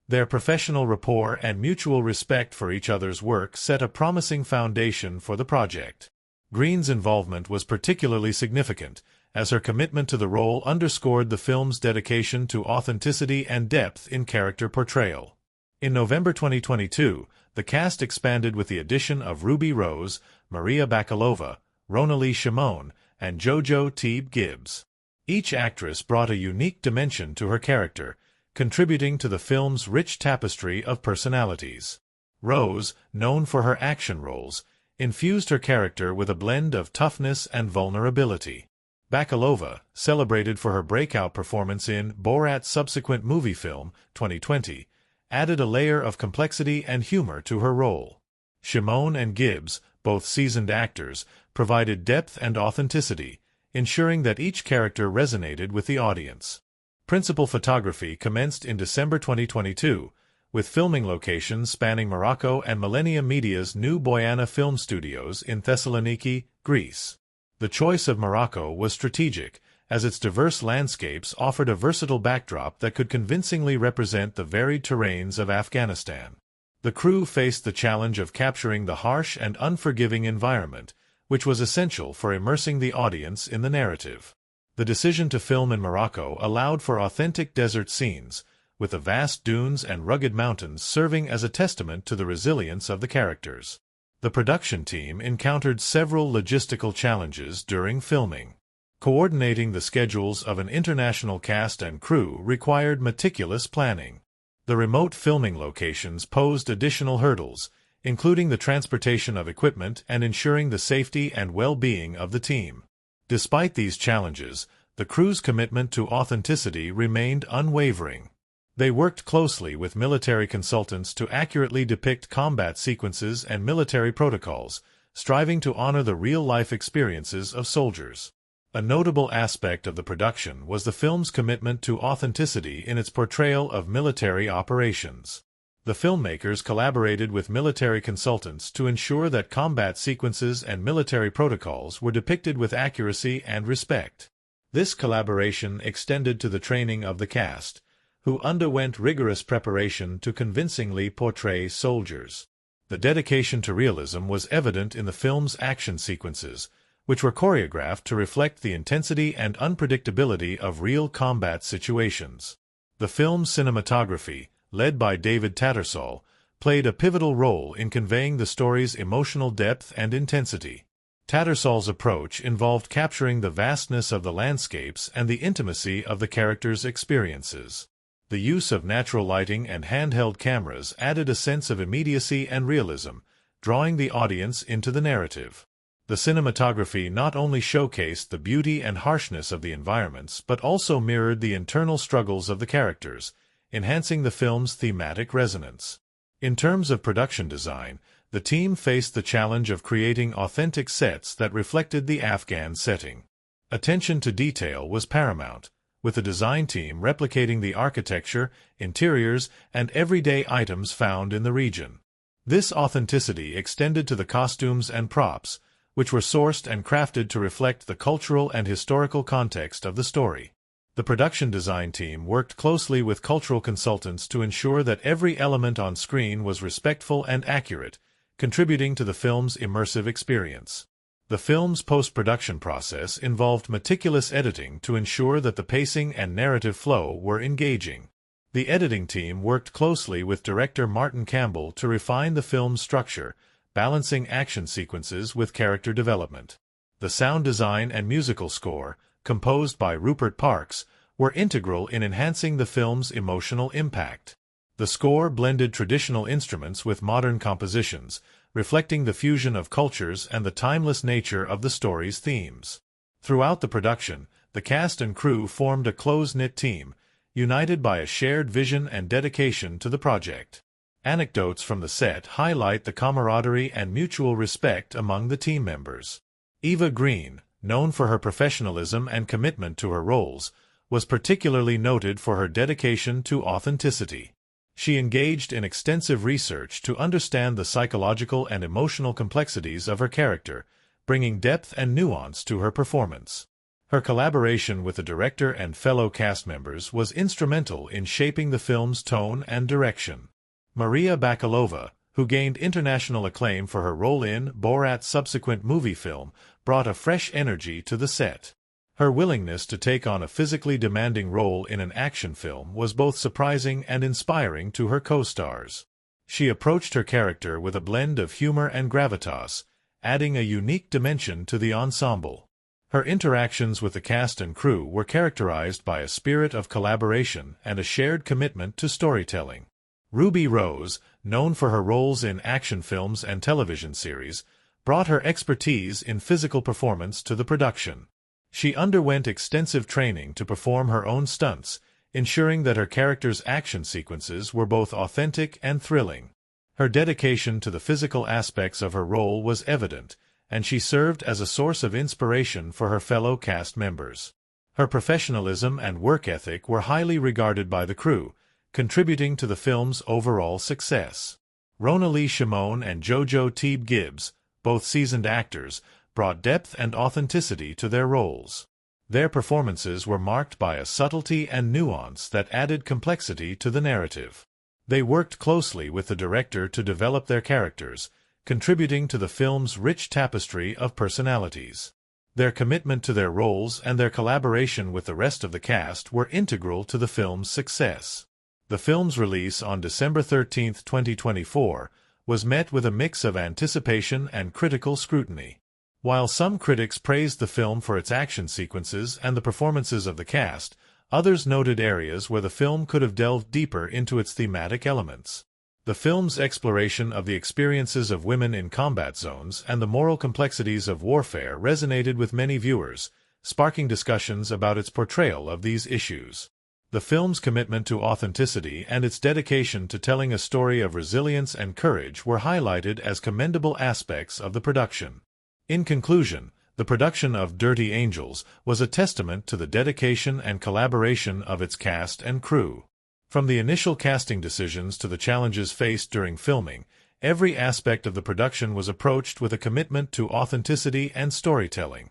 Their professional rapport and mutual respect for each other's work set a promising foundation for the project. Green's involvement was particularly significant, as her commitment to the role underscored the film's dedication to authenticity and depth in character portrayal. In November 2022, the cast expanded with the addition of Ruby Rose, Maria Bakalova, Ronalee Shimon, and Jojo Gibbs. Each actress brought a unique dimension to her character, contributing to the film's rich tapestry of personalities. Rose, known for her action roles, infused her character with a blend of toughness and vulnerability. Bakalova, celebrated for her breakout performance in Borat's subsequent movie film, 2020, added a layer of complexity and humor to her role. Shimon and Gibbs, both seasoned actors, provided depth and authenticity, ensuring that each character resonated with the audience. Principal photography commenced in December 2022, with filming locations spanning Morocco and Millennium Media's new Boyana Film Studios in Thessaloniki, Greece. The choice of Morocco was strategic, as its diverse landscapes offered a versatile backdrop that could convincingly represent the varied terrains of Afghanistan. The crew faced the challenge of capturing the harsh and unforgiving environment, which was essential for immersing the audience in the narrative. The decision to film in Morocco allowed for authentic desert scenes, with the vast dunes and rugged mountains serving as a testament to the resilience of the characters. The production team encountered several logistical challenges during filming. Coordinating the schedules of an international cast and crew required meticulous planning. The remote filming locations posed additional hurdles, including the transportation of equipment and ensuring the safety and well-being of the team. Despite these challenges, the crew's commitment to authenticity remained unwavering. They worked closely with military consultants to accurately depict combat sequences and military protocols, striving to honor the real-life experiences of soldiers. A notable aspect of the production was the film's commitment to authenticity in its portrayal of military operations. The filmmakers collaborated with military consultants to ensure that combat sequences and military protocols were depicted with accuracy and respect. This collaboration extended to the training of the cast, who underwent rigorous preparation to convincingly portray soldiers. The dedication to realism was evident in the film's action sequences, which were choreographed to reflect the intensity and unpredictability of real combat situations. The film's cinematography, led by David Tattersall, played a pivotal role in conveying the story's emotional depth and intensity. Tattersal's approach involved capturing the vastness of the landscapes and the intimacy of the characters' experiences. The use of natural lighting and handheld cameras added a sense of immediacy and realism, drawing the audience into the narrative. The cinematography not only showcased the beauty and harshness of the environments but also mirrored the internal struggles of the characters, enhancing the film's thematic resonance. In terms of production design, the team faced the challenge of creating authentic sets that reflected the Afghan setting. Attention to detail was paramount, with the design team replicating the architecture, interiors, and everyday items found in the region. This authenticity extended to the costumes and props, which were sourced and crafted to reflect the cultural and historical context of the story. The production design team worked closely with cultural consultants to ensure that every element on screen was respectful and accurate, contributing to the film's immersive experience. The film's post-production process involved meticulous editing to ensure that the pacing and narrative flow were engaging. The editing team worked closely with director Martin Campbell to refine the film's structure, balancing action sequences with character development. The sound design and musical score, composed by Rupert Parks, were integral in enhancing the film's emotional impact. The score blended traditional instruments with modern compositions, reflecting the fusion of cultures and the timeless nature of the story's themes. Throughout the production, the cast and crew formed a close-knit team, united by a shared vision and dedication to the project. Anecdotes from the set highlight the camaraderie and mutual respect among the team members. Eva Green, known for her professionalism and commitment to her roles, was particularly noted for her dedication to authenticity. She engaged in extensive research to understand the psychological and emotional complexities of her character, bringing depth and nuance to her performance. Her collaboration with the director and fellow cast members was instrumental in shaping the film's tone and direction. Maria Bakalova, who gained international acclaim for her role in Borat's subsequent movie film, brought a fresh energy to the set. Her willingness to take on a physically demanding role in an action film was both surprising and inspiring to her co-stars. She approached her character with a blend of humor and gravitas, adding a unique dimension to the ensemble. Her interactions with the cast and crew were characterized by a spirit of collaboration and a shared commitment to storytelling. Ruby Rose, known for her roles in action films and television series, brought her expertise in physical performance to the production. She underwent extensive training to perform her own stunts, ensuring that her character's action sequences were both authentic and thrilling. Her dedication to the physical aspects of her role was evident, and she served as a source of inspiration for her fellow cast members. Her professionalism and work ethic were highly regarded by the crew, contributing to the film's overall success. Ronalee Shimon and Jojo Gibbs, both seasoned actors, brought depth and authenticity to their roles. Their performances were marked by a subtlety and nuance that added complexity to the narrative. They worked closely with the director to develop their characters, contributing to the film's rich tapestry of personalities. Their commitment to their roles and their collaboration with the rest of the cast were integral to the film's success. The film's release on December 13, 2024, was met with a mix of anticipation and critical scrutiny. While some critics praised the film for its action sequences and the performances of the cast, others noted areas where the film could have delved deeper into its thematic elements. The film's exploration of the experiences of women in combat zones and the moral complexities of warfare resonated with many viewers, sparking discussions about its portrayal of these issues. The film's commitment to authenticity and its dedication to telling a story of resilience and courage were highlighted as commendable aspects of the production. In conclusion, the production of Dirty Angels was a testament to the dedication and collaboration of its cast and crew. From the initial casting decisions to the challenges faced during filming, every aspect of the production was approached with a commitment to authenticity and storytelling.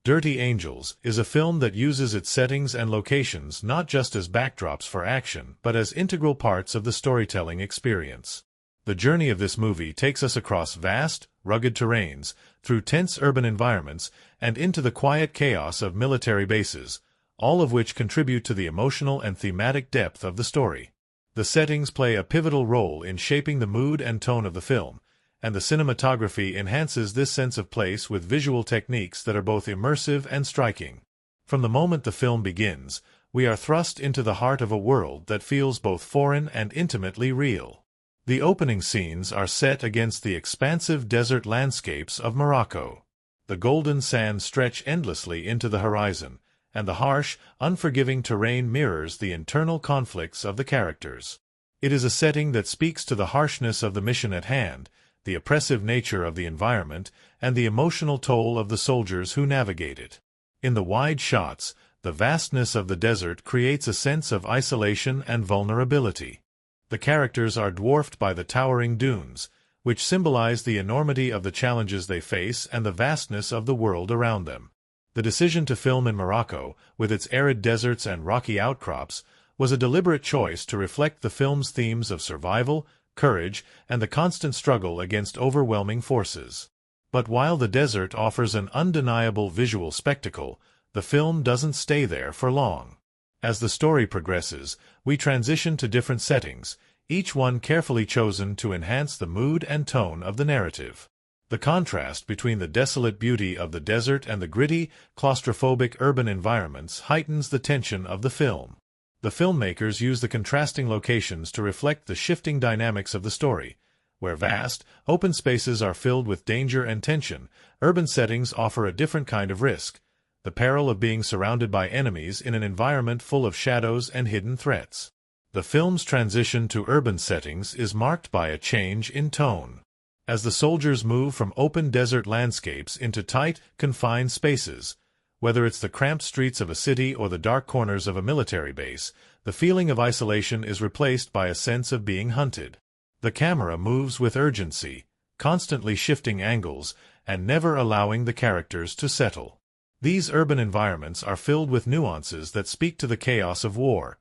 Dirty Angels is a film that uses its settings and locations not just as backdrops for action, but as integral parts of the storytelling experience. The journey of this movie takes us across vast, rugged terrains, through tense urban environments, and into the quiet chaos of military bases, all of which contribute to the emotional and thematic depth of the story. The settings play a pivotal role in shaping the mood and tone of the film, and the cinematography enhances this sense of place with visual techniques that are both immersive and striking. From the moment the film begins, we are thrust into the heart of a world that feels both foreign and intimately real. The opening scenes are set against the expansive desert landscapes of Morocco. The golden sands stretch endlessly into the horizon, and the harsh, unforgiving terrain mirrors the internal conflicts of the characters. It is a setting that speaks to the harshness of the mission at hand, the oppressive nature of the environment, and the emotional toll of the soldiers who navigate it. In the wide shots, the vastness of the desert creates a sense of isolation and vulnerability. The characters are dwarfed by the towering dunes, which symbolize the enormity of the challenges they face and the vastness of the world around them. The decision to film in Morocco, with its arid deserts and rocky outcrops, was a deliberate choice to reflect the film's themes of survival, courage, and the constant struggle against overwhelming forces. But while the desert offers an undeniable visual spectacle, the film doesn't stay there for long. As the story progresses, we transition to different settings, each one carefully chosen to enhance the mood and tone of the narrative. The contrast between the desolate beauty of the desert and the gritty, claustrophobic urban environments heightens the tension of the film. The filmmakers use the contrasting locations to reflect the shifting dynamics of the story. Where vast, open spaces are filled with danger and tension, urban settings offer a different kind of risk, the peril of being surrounded by enemies in an environment full of shadows and hidden threats. The film's transition to urban settings is marked by a change in tone. As the soldiers move from open desert landscapes into tight, confined spaces, whether it's the cramped streets of a city or the dark corners of a military base, the feeling of isolation is replaced by a sense of being hunted. The camera moves with urgency, constantly shifting angles, and never allowing the characters to settle. These urban environments are filled with nuances that speak to the chaos of war.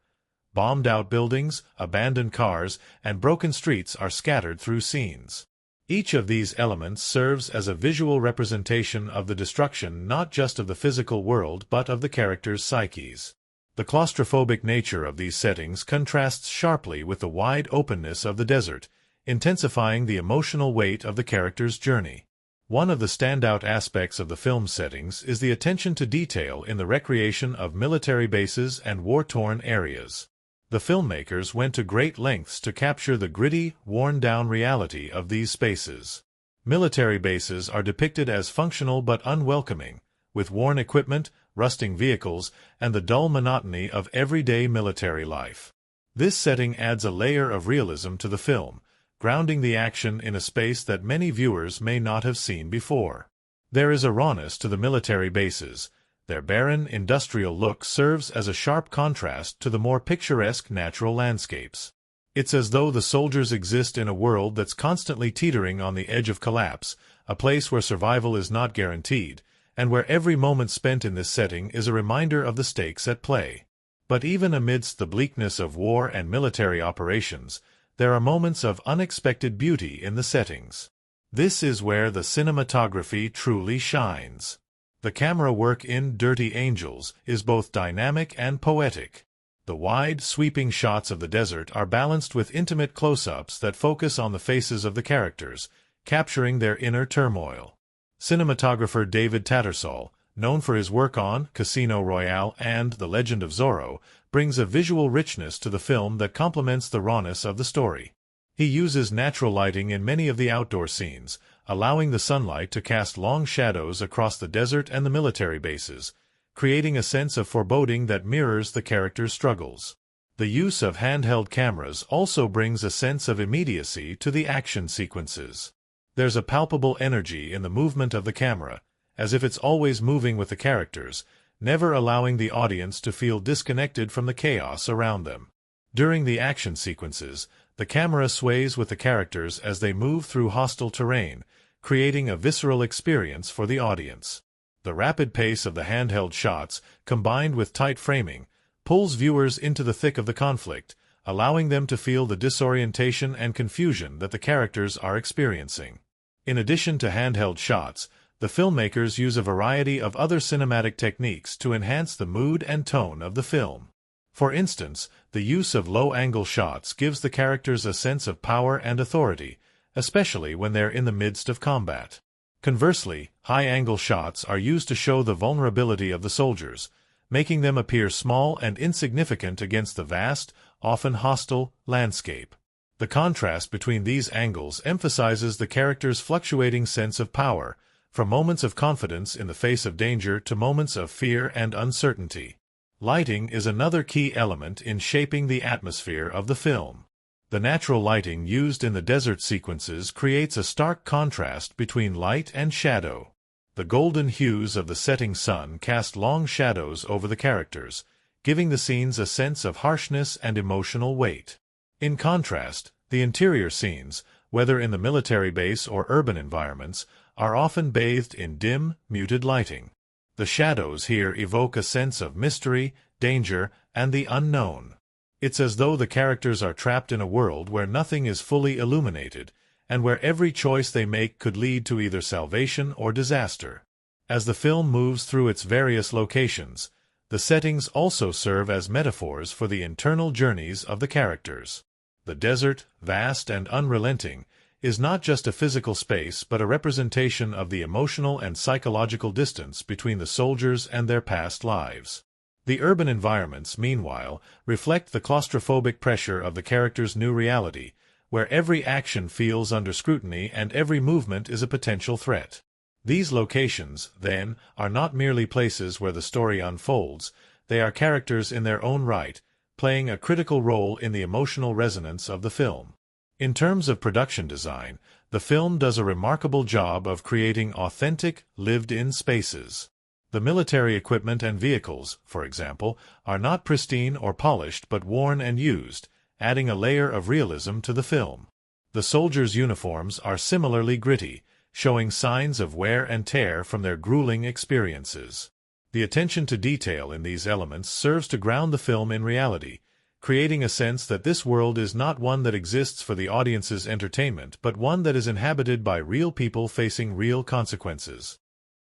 Bombed-out buildings, abandoned cars, and broken streets are scattered through scenes. Each of these elements serves as a visual representation of the destruction not just of the physical world but of the characters' psyches. The claustrophobic nature of these settings contrasts sharply with the wide openness of the desert, intensifying the emotional weight of the characters' journey. One of the standout aspects of the film's settings is the attention to detail in the recreation of military bases and war-torn areas. The filmmakers went to great lengths to capture the gritty, worn-down reality of these spaces. Military bases are depicted as functional but unwelcoming, with worn equipment, rusting vehicles, and the dull monotony of everyday military life. This setting adds a layer of realism to the film, grounding the action in a space that many viewers may not have seen before. There is a rawness to the military bases. Their barren, industrial look serves as a sharp contrast to the more picturesque natural landscapes. It's as though the soldiers exist in a world that's constantly teetering on the edge of collapse, a place where survival is not guaranteed, and where every moment spent in this setting is a reminder of the stakes at play. But even amidst the bleakness of war and military operations, there are moments of unexpected beauty in the settings. This is where the cinematography truly shines. The camera work in Dirty Angels is both dynamic and poetic. The wide, sweeping shots of the desert are balanced with intimate close-ups that focus on the faces of the characters, capturing their inner turmoil. Cinematographer David Tattersall, known for his work on Casino Royale and The Legend of Zorro, brings a visual richness to the film that complements the rawness of the story. He uses natural lighting in many of the outdoor scenes, allowing the sunlight to cast long shadows across the desert and the military bases, creating a sense of foreboding that mirrors the characters' struggles. The use of handheld cameras also brings a sense of immediacy to the action sequences. There's a palpable energy in the movement of the camera, as if it's always moving with the characters, never allowing the audience to feel disconnected from the chaos around them. During the action sequences, the camera sways with the characters as they move through hostile terrain, creating a visceral experience for the audience. The rapid pace of the handheld shots, combined with tight framing, pulls viewers into the thick of the conflict, allowing them to feel the disorientation and confusion that the characters are experiencing. In addition to handheld shots, the filmmakers use a variety of other cinematic techniques to enhance the mood and tone of the film. For instance, the use of low-angle shots gives the characters a sense of power and authority, especially when they're in the midst of combat. Conversely, high-angle shots are used to show the vulnerability of the soldiers, making them appear small and insignificant against the vast, often hostile, landscape. The contrast between these angles emphasizes the character's fluctuating sense of power, from moments of confidence in the face of danger to moments of fear and uncertainty. Lighting is another key element in shaping the atmosphere of the film. The natural lighting used in the desert sequences creates a stark contrast between light and shadow. The golden hues of the setting sun cast long shadows over the characters, giving the scenes a sense of harshness and emotional weight. In contrast, the interior scenes, whether in the military base or urban environments, are often bathed in dim, muted lighting. The shadows here evoke a sense of mystery, danger, and the unknown. It's as though the characters are trapped in a world where nothing is fully illuminated, and where every choice they make could lead to either salvation or disaster. As the film moves through its various locations, the settings also serve as metaphors for the internal journeys of the characters. The desert, vast and unrelenting, is not just a physical space but a representation of the emotional and psychological distance between the soldiers and their past lives. The urban environments, meanwhile, reflect the claustrophobic pressure of the character's new reality, where every action feels under scrutiny and every movement is a potential threat. These locations, then, are not merely places where the story unfolds, they are characters in their own right, playing a critical role in the emotional resonance of the film. In terms of production design, the film does a remarkable job of creating authentic, lived-in spaces. The military equipment and vehicles, for example, are not pristine or polished but worn and used, adding a layer of realism to the film. The soldiers' uniforms are similarly gritty, showing signs of wear and tear from their grueling experiences. The attention to detail in these elements serves to ground the film in reality, creating a sense that this world is not one that exists for the audience's entertainment but one that is inhabited by real people facing real consequences.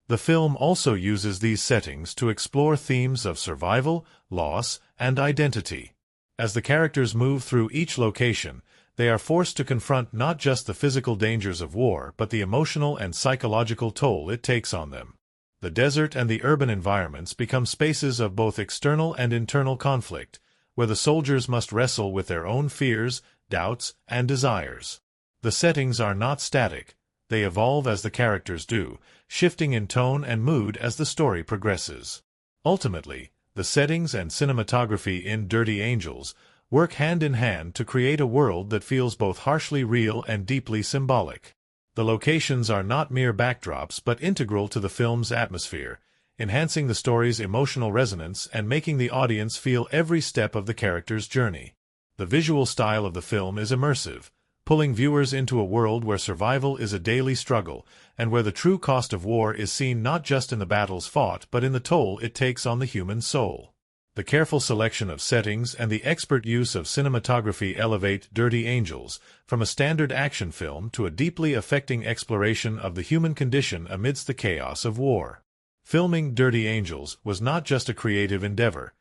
The film also uses these settings to explore themes of survival, loss, and identity. As the characters move through each location, they are forced to confront not just the physical dangers of war but the emotional and psychological toll it takes on them. The desert and the urban environments become spaces of both external and internal conflict, where the soldiers must wrestle with their own fears, doubts, and desires. The settings are not static. They evolve as the characters do, shifting in tone and mood as the story progresses. Ultimately, the settings and cinematography in Dirty Angels work hand in hand to create a world that feels both harshly real and deeply symbolic. The locations are not mere backdrops but integral to the film's atmosphere, enhancing the story's emotional resonance and making the audience feel every step of the character's journey. The visual style of the film is immersive, pulling viewers into a world where survival is a daily struggle, and where the true cost of war is seen not just in the battles fought but in the toll it takes on the human soul. The careful selection of settings and the expert use of cinematography elevate Dirty Angels from a standard action film to a deeply affecting exploration of the human condition amidst the chaos of war. Filming Dirty Angels was not just a creative endeavor.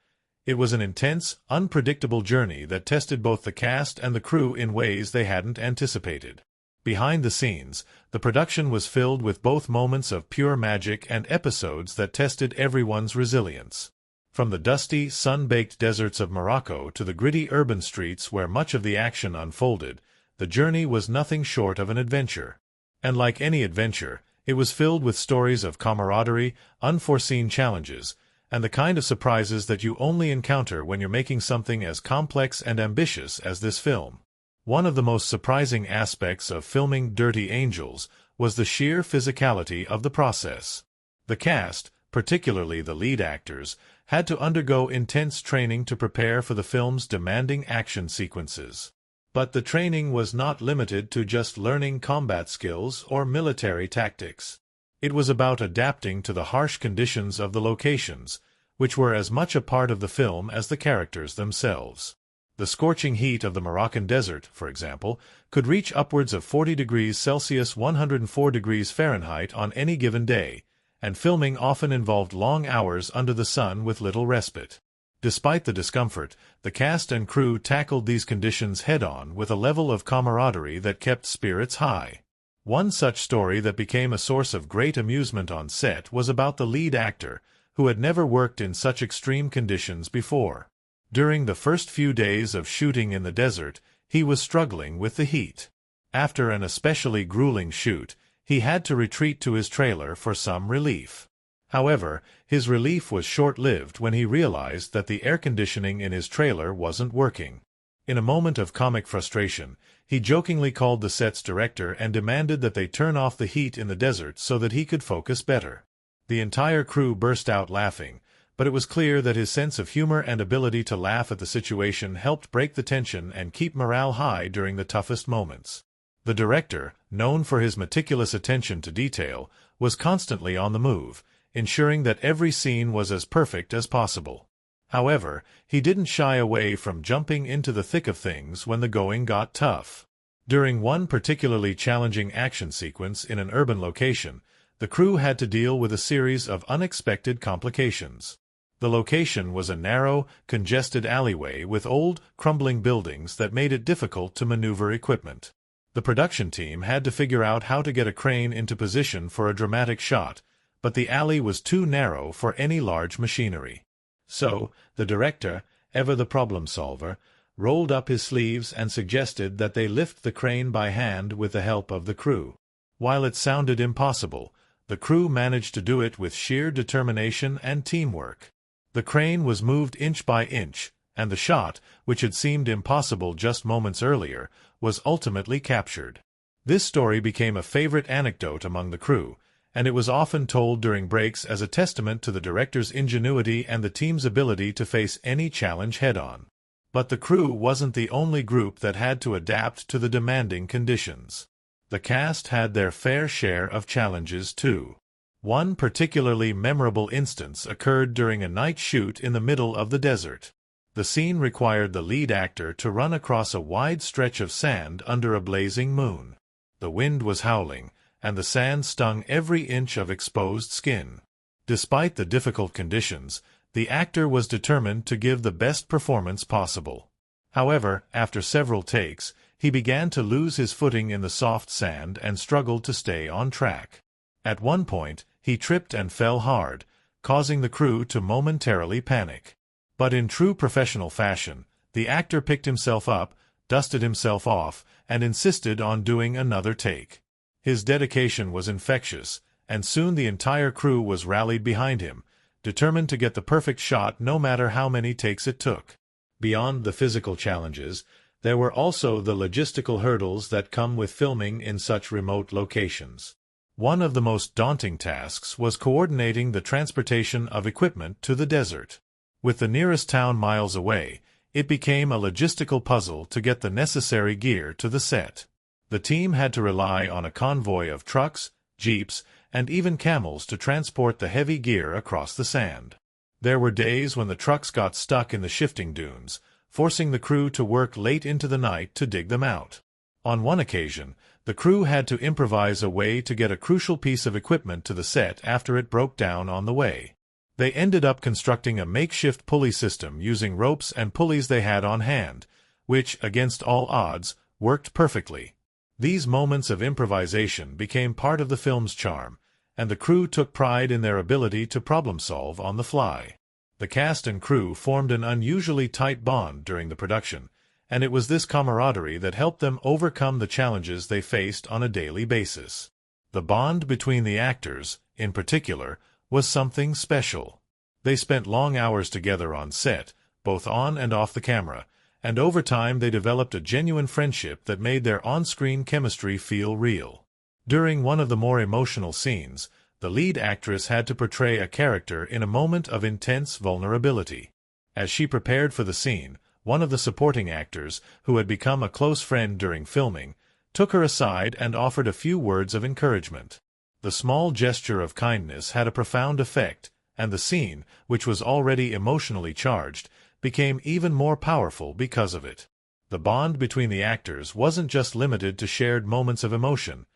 It was an intense, unpredictable journey that tested both the cast and the crew in ways they hadn't anticipated. Behind the scenes, the production was filled with both moments of pure magic and episodes that tested everyone's resilience. From the dusty, sun-baked deserts of Morocco to the gritty urban streets where much of the action unfolded, the journey was nothing short of an adventure. And like any adventure, it was filled with stories of camaraderie, unforeseen challenges, and the kind of surprises that you only encounter when you're making something as complex and ambitious as this film. One of the most surprising aspects of filming Dirty Angels was the sheer physicality of the process. The cast, particularly the lead actors, had to undergo intense training to prepare for the film's demanding action sequences. But the training was not limited to just learning combat skills or military tactics. It was about adapting to the harsh conditions of the locations, which were as much a part of the film as the characters themselves. The scorching heat of the Moroccan desert, for example, could reach upwards of 40 degrees Celsius 104 degrees Fahrenheit on any given day, and filming often involved long hours under the sun with little respite. Despite the discomfort, the cast and crew tackled these conditions head-on with a level of camaraderie that kept spirits high. One such story that became a source of great amusement on set was about the lead actor, who had never worked in such extreme conditions before. During the first few days of shooting in the desert, he was struggling with the heat. After an especially grueling shoot, he had to retreat to his trailer for some relief. However, his relief was short-lived when he realized that the air conditioning in his trailer wasn't working. In a moment of comic frustration, he jokingly called the set's director and demanded that they turn off the heat in the desert so that he could focus better. The entire crew burst out laughing, but it was clear that his sense of humor and ability to laugh at the situation helped break the tension and keep morale high during the toughest moments. The director, known for his meticulous attention to detail, was constantly on the move, ensuring that every scene was as perfect as possible. However, he didn't shy away from jumping into the thick of things when the going got tough. During one particularly challenging action sequence in an urban location, the crew had to deal with a series of unexpected complications. The location was a narrow, congested alleyway with old, crumbling buildings that made it difficult to maneuver equipment. The production team had to figure out how to get a crane into position for a dramatic shot, but the alley was too narrow for any large machinery. So, the director, ever the problem solver, rolled up his sleeves and suggested that they lift the crane by hand with the help of the crew. While it sounded impossible, the crew managed to do it with sheer determination and teamwork. The crane was moved inch by inch, and the shot, which had seemed impossible just moments earlier, was ultimately captured. This story became a favorite anecdote among the crew, and it was often told during breaks as a testament to the director's ingenuity and the team's ability to face any challenge head-on. But the crew wasn't the only group that had to adapt to the demanding conditions. The cast had their fair share of challenges too. One particularly memorable instance occurred during a night shoot in the middle of the desert. The scene required the lead actor to run across a wide stretch of sand under a blazing moon. The wind was howling, and the sand stung every inch of exposed skin. Despite the difficult conditions, the actor was determined to give the best performance possible. However, after several takes, he began to lose his footing in the soft sand and struggled to stay on track. At one point, he tripped and fell hard, causing the crew to momentarily panic. But in true professional fashion, the actor picked himself up, dusted himself off, and insisted on doing another take. His dedication was infectious, and soon the entire crew was rallied behind him, determined to get the perfect shot no matter how many takes it took. Beyond the physical challenges, there were also the logistical hurdles that come with filming in such remote locations. One of the most daunting tasks was coordinating the transportation of equipment to the desert. With the nearest town miles away, it became a logistical puzzle to get the necessary gear to the set. The team had to rely on a convoy of trucks, jeeps, and even camels to transport the heavy gear across the sand. There were days when the trucks got stuck in the shifting dunes, forcing the crew to work late into the night to dig them out. On one occasion, the crew had to improvise a way to get a crucial piece of equipment to the set after it broke down on the way. They ended up constructing a makeshift pulley system using ropes and pulleys they had on hand, which, against all odds, worked perfectly. These moments of improvisation became part of the film's charm, and the crew took pride in their ability to problem-solve on the fly. The cast and crew formed an unusually tight bond during the production, and it was this camaraderie that helped them overcome the challenges they faced on a daily basis. The bond between the actors, in particular, was something special. They spent long hours together on set, both on and off the camera, and over time they developed a genuine friendship that made their on-screen chemistry feel real. During one of the more emotional scenes, the lead actress had to portray a character in a moment of intense vulnerability. As she prepared for the scene, one of the supporting actors, who had become a close friend during filming, took her aside and offered a few words of encouragement. The small gesture of kindness had a profound effect, and the scene, which was already emotionally charged, became even more powerful because of it. The bond between the actors wasn't just limited to shared moments of emotion.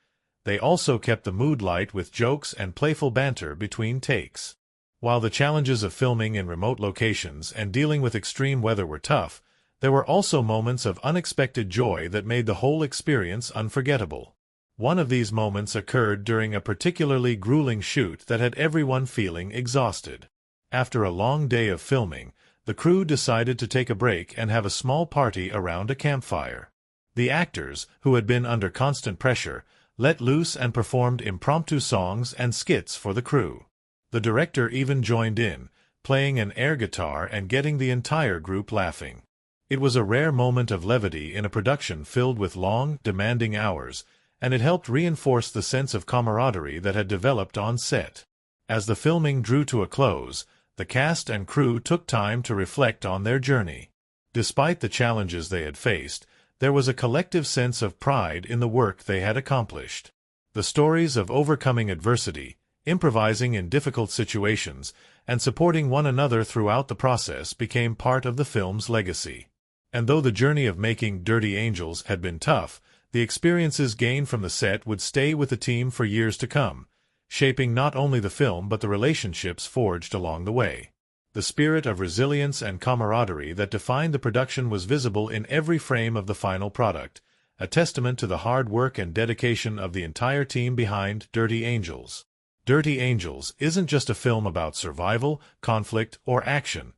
They also kept the mood light with jokes and playful banter between takes. While the challenges of filming in remote locations and dealing with extreme weather were tough, there were also moments of unexpected joy that made the whole experience unforgettable. One of these moments occurred during a particularly grueling shoot that had everyone feeling exhausted. After a long day of filming, the crew decided to take a break and have a small party around a campfire. The actors, who had been under constant pressure, let loose and performed impromptu songs and skits for the crew. The director even joined in, playing an air guitar and getting the entire group laughing. It was a rare moment of levity in a production filled with long, demanding hours, and it helped reinforce the sense of camaraderie that had developed on set. As the filming drew to a close, the cast and crew took time to reflect on their journey. Despite the challenges they had faced, there was a collective sense of pride in the work they had accomplished. The stories of overcoming adversity, improvising in difficult situations, and supporting one another throughout the process became part of the film's legacy. And though the journey of making Dirty Angels had been tough, the experiences gained from the set would stay with the team for years to come, shaping not only the film but the relationships forged along the way. The spirit of resilience and camaraderie that defined the production was visible in every frame of the final product, a testament to the hard work and dedication of the entire team behind Dirty Angels. Dirty Angels isn't just a film about survival, conflict, or action.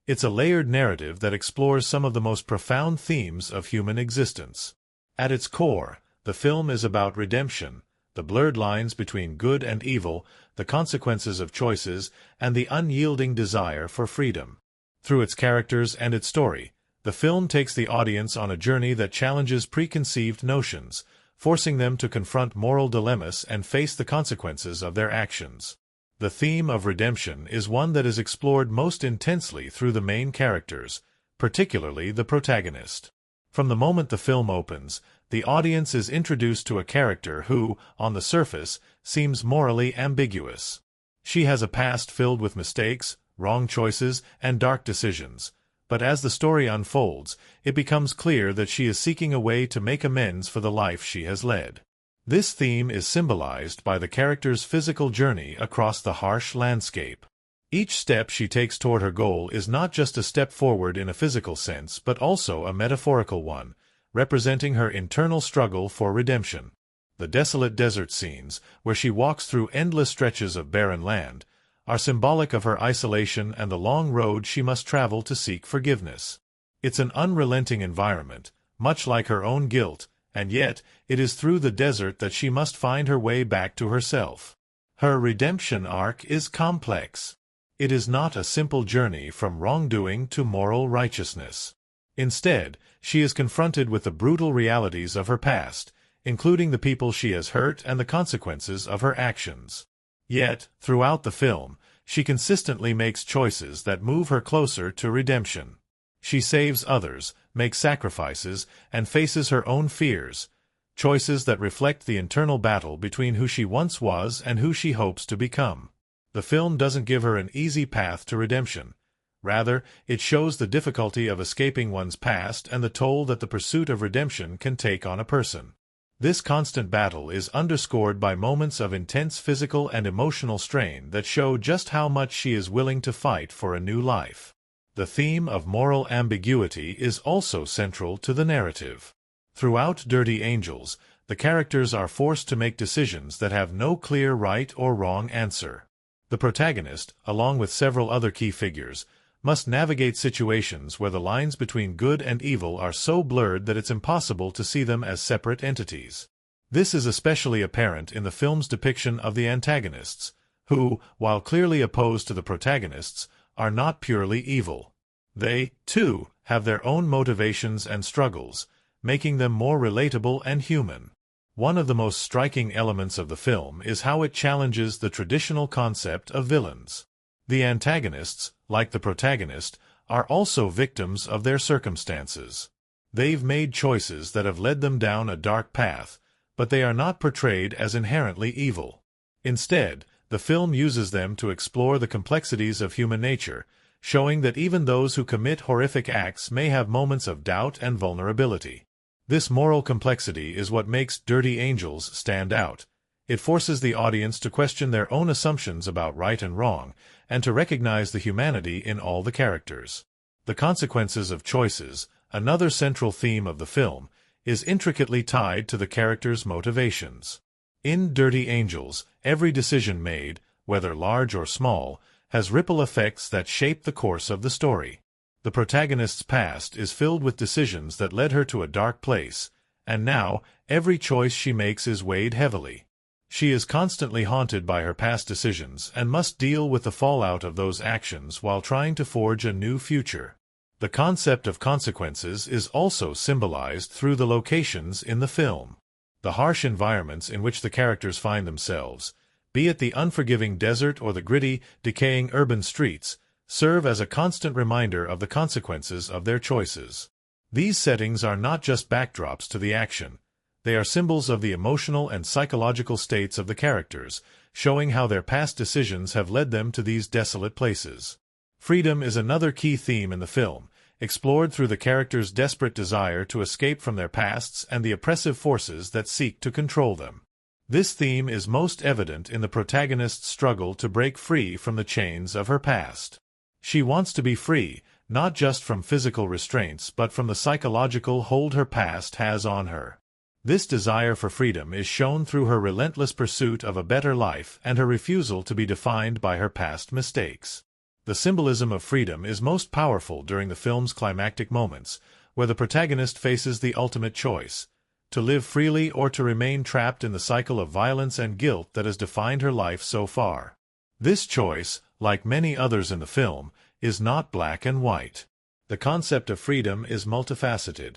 It's a layered narrative that explores some of the most profound themes of human existence. At its core, the film is about redemption, the blurred lines between good and evil, the consequences of choices, and the unyielding desire for freedom. Through its characters and its story, the film takes the audience on a journey that challenges preconceived notions, forcing them to confront moral dilemmas and face the consequences of their actions. The theme of redemption is one that is explored most intensely through the main characters, particularly the protagonist. From the moment the film opens, the audience is introduced to a character who, on the surface, seems morally ambiguous. She has a past filled with mistakes, wrong choices, and dark decisions, but as the story unfolds, it becomes clear that she is seeking a way to make amends for the life she has led. This theme is symbolized by the character's physical journey across the harsh landscape. Each step she takes toward her goal is not just a step forward in a physical sense but also a metaphorical one, representing her internal struggle for redemption. The desolate desert scenes, where she walks through endless stretches of barren land, are symbolic of her isolation and the long road she must travel to seek forgiveness. It's an unrelenting environment, much like her own guilt, and yet it is through the desert that she must find her way back to herself. Her redemption arc is complex. It is not a simple journey from wrongdoing to moral righteousness. Instead, she is confronted with the brutal realities of her past, including the people she has hurt and the consequences of her actions. Yet, throughout the film, she consistently makes choices that move her closer to redemption. She saves others, makes sacrifices, and faces her own fears, choices that reflect the internal battle between who she once was and who she hopes to become. The film doesn't give her an easy path to redemption. Rather, it shows the difficulty of escaping one's past and the toll that the pursuit of redemption can take on a person. This constant battle is underscored by moments of intense physical and emotional strain that show just how much she is willing to fight for a new life. The theme of moral ambiguity is also central to the narrative. Throughout Dirty Angels, the characters are forced to make decisions that have no clear right or wrong answer. The protagonist, along with several other key figures, must navigate situations where the lines between good and evil are so blurred that it's impossible to see them as separate entities. This is especially apparent in the film's depiction of the antagonists, who, while clearly opposed to the protagonists, are not purely evil. They, too, have their own motivations and struggles, making them more relatable and human. One of the most striking elements of the film is how it challenges the traditional concept of villains. The antagonists, like the protagonist, are also victims of their circumstances. They've made choices that have led them down a dark path, but they are not portrayed as inherently evil. Instead, the film uses them to explore the complexities of human nature, showing that even those who commit horrific acts may have moments of doubt and vulnerability. This moral complexity is what makes Dirty Angels stand out. It forces the audience to question their own assumptions about right and wrong, and to recognize the humanity in all the characters. The consequences of choices, another central theme of the film, is intricately tied to the characters' motivations. In Dirty Angels, every decision made, whether large or small, has ripple effects that shape the course of the story. The protagonist's past is filled with decisions that led her to a dark place, and now every choice she makes is weighed heavily. She is constantly haunted by her past decisions and must deal with the fallout of those actions while trying to forge a new future. The concept of consequences is also symbolized through the locations in the film. The harsh environments in which the characters find themselves, be it the unforgiving desert or the gritty, decaying urban streets, serve as a constant reminder of the consequences of their choices. These settings are not just backdrops to the action. They are symbols of the emotional and psychological states of the characters, showing how their past decisions have led them to these desolate places. Freedom is another key theme in the film, explored through the characters' desperate desire to escape from their pasts and the oppressive forces that seek to control them. This theme is most evident in the protagonist's struggle to break free from the chains of her past. She wants to be free, not just from physical restraints but from the psychological hold her past has on her. This desire for freedom is shown through her relentless pursuit of a better life and her refusal to be defined by her past mistakes. The symbolism of freedom is most powerful during the film's climactic moments, where the protagonist faces the ultimate choice: to live freely or to remain trapped in the cycle of violence and guilt that has defined her life so far. This choice, like many others in the film, is not black and white. The concept of freedom is multifaceted.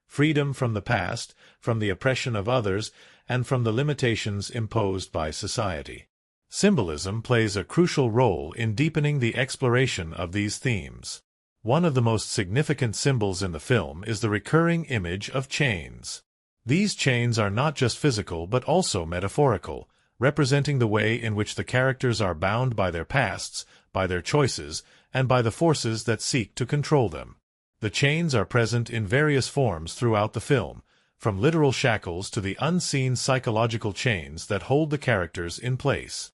Freedom from the past, from the oppression of others, and from the limitations imposed by society. Symbolism plays a crucial role in deepening the exploration of these themes. One of the most significant symbols in the film is the recurring image of chains. These chains are not just physical but also metaphorical, representing the way in which the characters are bound by their pasts, by their choices, and by the forces that seek to control them. The chains are present in various forms throughout the film, from literal shackles to the unseen psychological chains that hold the characters in place.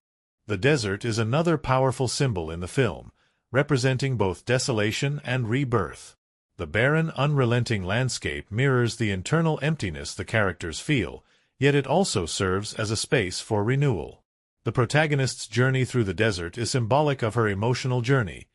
The desert is another powerful symbol in the film, representing both desolation and rebirth. The barren, unrelenting landscape mirrors the internal emptiness the characters feel, yet it also serves as a space for renewal. The protagonist's journey through the desert is symbolic of her emotional journey.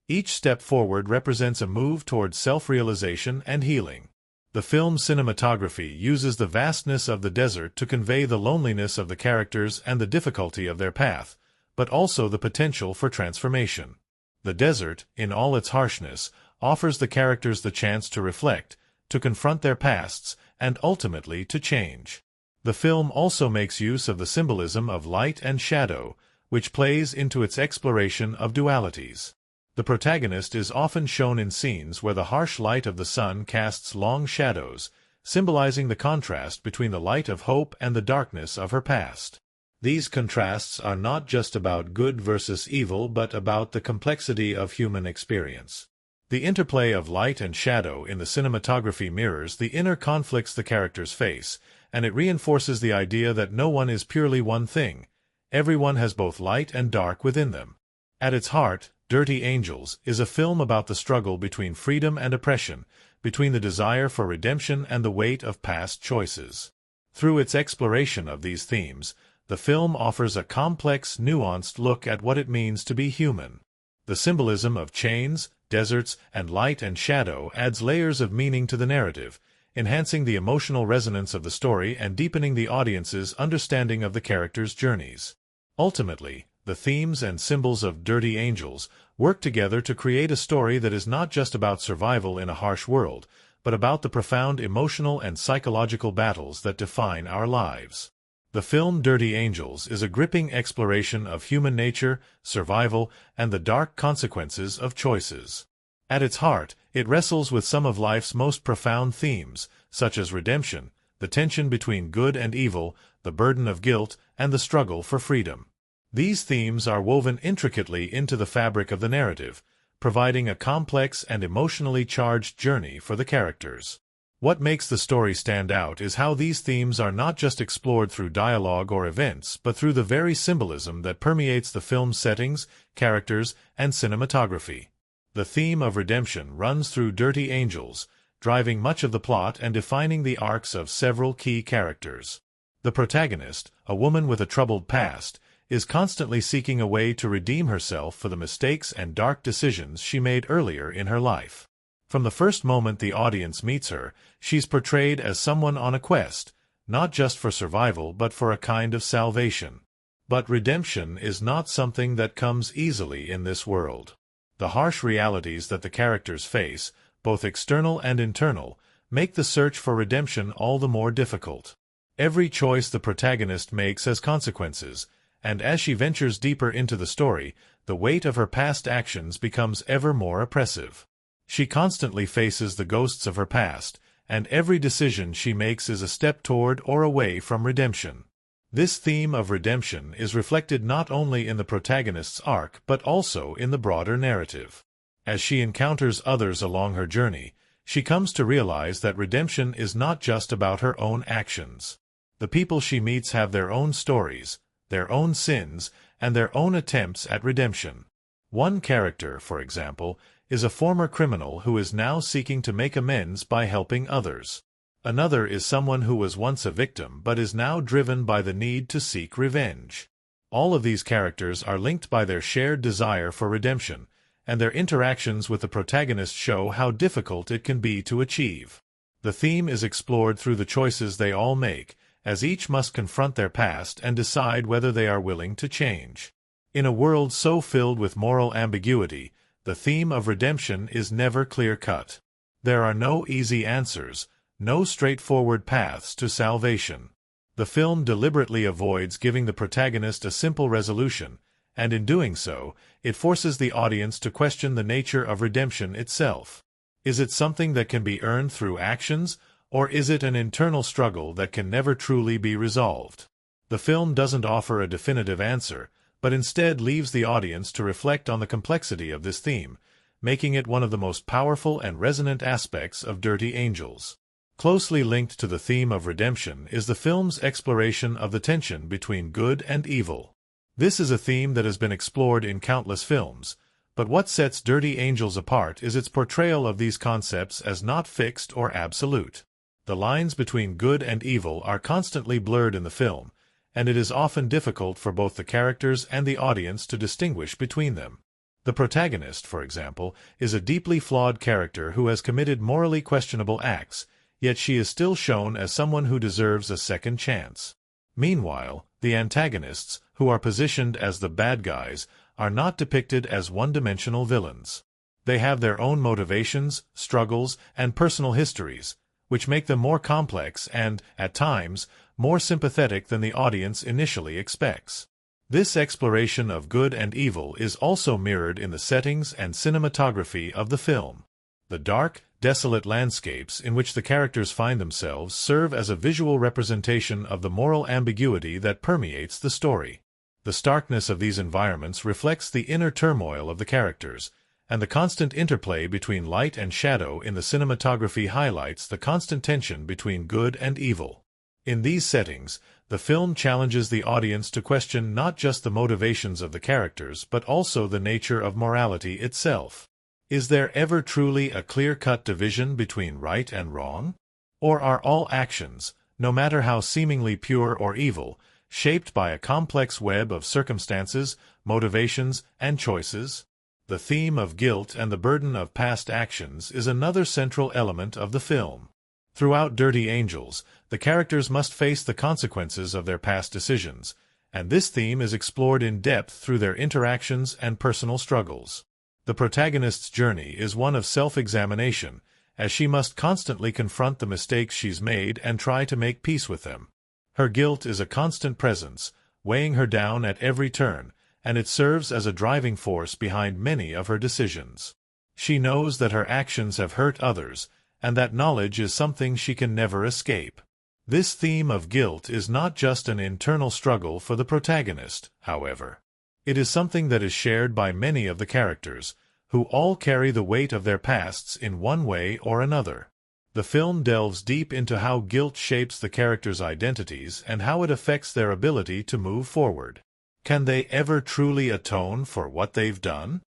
Each step forward represents a move towards self-realization and healing. The film's cinematography uses the vastness of the desert to convey the loneliness of the characters and the difficulty of their path, but also the potential for transformation. The desert, in all its harshness, offers the characters the chance to reflect, to confront their pasts, and ultimately to change. The film also makes use of the symbolism of light and shadow, which plays into its exploration of dualities. The protagonist is often shown in scenes where the harsh light of the sun casts long shadows, symbolizing the contrast between the light of hope and the darkness of her past. These contrasts are not just about good versus evil but about the complexity of human experience. The interplay of light and shadow in the cinematography mirrors the inner conflicts the characters face, and it reinforces the idea that no one is purely one thing. Everyone has both light and dark within them. At its heart, Dirty Angels is a film about the struggle between freedom and oppression, between the desire for redemption and the weight of past choices. Through its exploration of these themes, the film offers a complex, nuanced look at what it means to be human. The symbolism of chains, deserts, and light and shadow adds layers of meaning to the narrative, enhancing the emotional resonance of the story and deepening the audience's understanding of the characters' journeys. Ultimately, the themes and symbols of Dirty Angels work together to create a story that is not just about survival in a harsh world, but about the profound emotional and psychological battles that define our lives. The film Dirty Angels is a gripping exploration of human nature, survival, and the dark consequences of choices. At its heart, it wrestles with some of life's most profound themes, such as redemption, the tension between good and evil, the burden of guilt, and the struggle for freedom. These themes are woven intricately into the fabric of the narrative, providing a complex and emotionally charged journey for the characters. What makes the story stand out is how these themes are not just explored through dialogue or events, but through the very symbolism that permeates the film's settings, characters, and cinematography. The theme of redemption runs through Dirty Angels, driving much of the plot and defining the arcs of several key characters. The protagonist, a woman with a troubled past, is constantly seeking a way to redeem herself for the mistakes and dark decisions she made earlier in her life. From the first moment the audience meets her, she's portrayed as someone on a quest, not just for survival but for a kind of salvation. But redemption is not something that comes easily in this world. The harsh realities that the characters face, both external and internal, make the search for redemption all the more difficult. Every choice the protagonist makes has consequences, and as she ventures deeper into the story, the weight of her past actions becomes ever more oppressive. She constantly faces the ghosts of her past, and every decision she makes is a step toward or away from redemption. This theme of redemption is reflected not only in the protagonist's arc but also in the broader narrative. As she encounters others along her journey, she comes to realize that redemption is not just about her own actions. The people she meets have their own stories, their own sins, and their own attempts at redemption. One character, for example, is a former criminal who is now seeking to make amends by helping others. Another is someone who was once a victim but is now driven by the need to seek revenge. All of these characters are linked by their shared desire for redemption, and their interactions with the protagonist show how difficult it can be to achieve. The theme is explored through the choices they all make, as each must confront their past and decide whether they are willing to change. In a world so filled with moral ambiguity, the theme of redemption is never clear-cut. There are no easy answers, no straightforward paths to salvation. The film deliberately avoids giving the protagonist a simple resolution, and in doing so, it forces the audience to question the nature of redemption itself. Is it something that can be earned through actions, or is it an internal struggle that can never truly be resolved? The film doesn't offer a definitive answer, but instead leaves the audience to reflect on the complexity of this theme, making it one of the most powerful and resonant aspects of Dirty Angels. Closely linked to the theme of redemption is the film's exploration of the tension between good and evil. This is a theme that has been explored in countless films, but what sets Dirty Angels apart is its portrayal of these concepts as not fixed or absolute. The lines between good and evil are constantly blurred in the film, and it is often difficult for both the characters and the audience to distinguish between them. The protagonist, for example, is a deeply flawed character who has committed morally questionable acts, yet she is still shown as someone who deserves a second chance. Meanwhile, the antagonists, who are positioned as the bad guys, are not depicted as one-dimensional villains. They have their own motivations, struggles, and personal histories, which make them more complex and, at times, more sympathetic than the audience initially expects. This exploration of good and evil is also mirrored in the settings and cinematography of the film. The dark, desolate landscapes in which the characters find themselves serve as a visual representation of the moral ambiguity that permeates the story. The starkness of these environments reflects the inner turmoil of the characters, and the constant interplay between light and shadow in the cinematography highlights the constant tension between good and evil. In these settings, the film challenges the audience to question not just the motivations of the characters but also the nature of morality itself. Is there ever truly a clear-cut division between right and wrong? Or are all actions, no matter how seemingly pure or evil, shaped by a complex web of circumstances, motivations, and choices? The theme of guilt and the burden of past actions is another central element of the film. Throughout Dirty Angels, the characters must face the consequences of their past decisions, and this theme is explored in depth through their interactions and personal struggles. The protagonist's journey is one of self-examination, as she must constantly confront the mistakes she's made and try to make peace with them. Her guilt is a constant presence, weighing her down at every turn, and it serves as a driving force behind many of her decisions. She knows that her actions have hurt others, and that knowledge is something she can never escape. This theme of guilt is not just an internal struggle for the protagonist, however. It is something that is shared by many of the characters, who all carry the weight of their pasts in one way or another. The film delves deep into how guilt shapes the characters' identities and how it affects their ability to move forward. Can they ever truly atone for what they've done?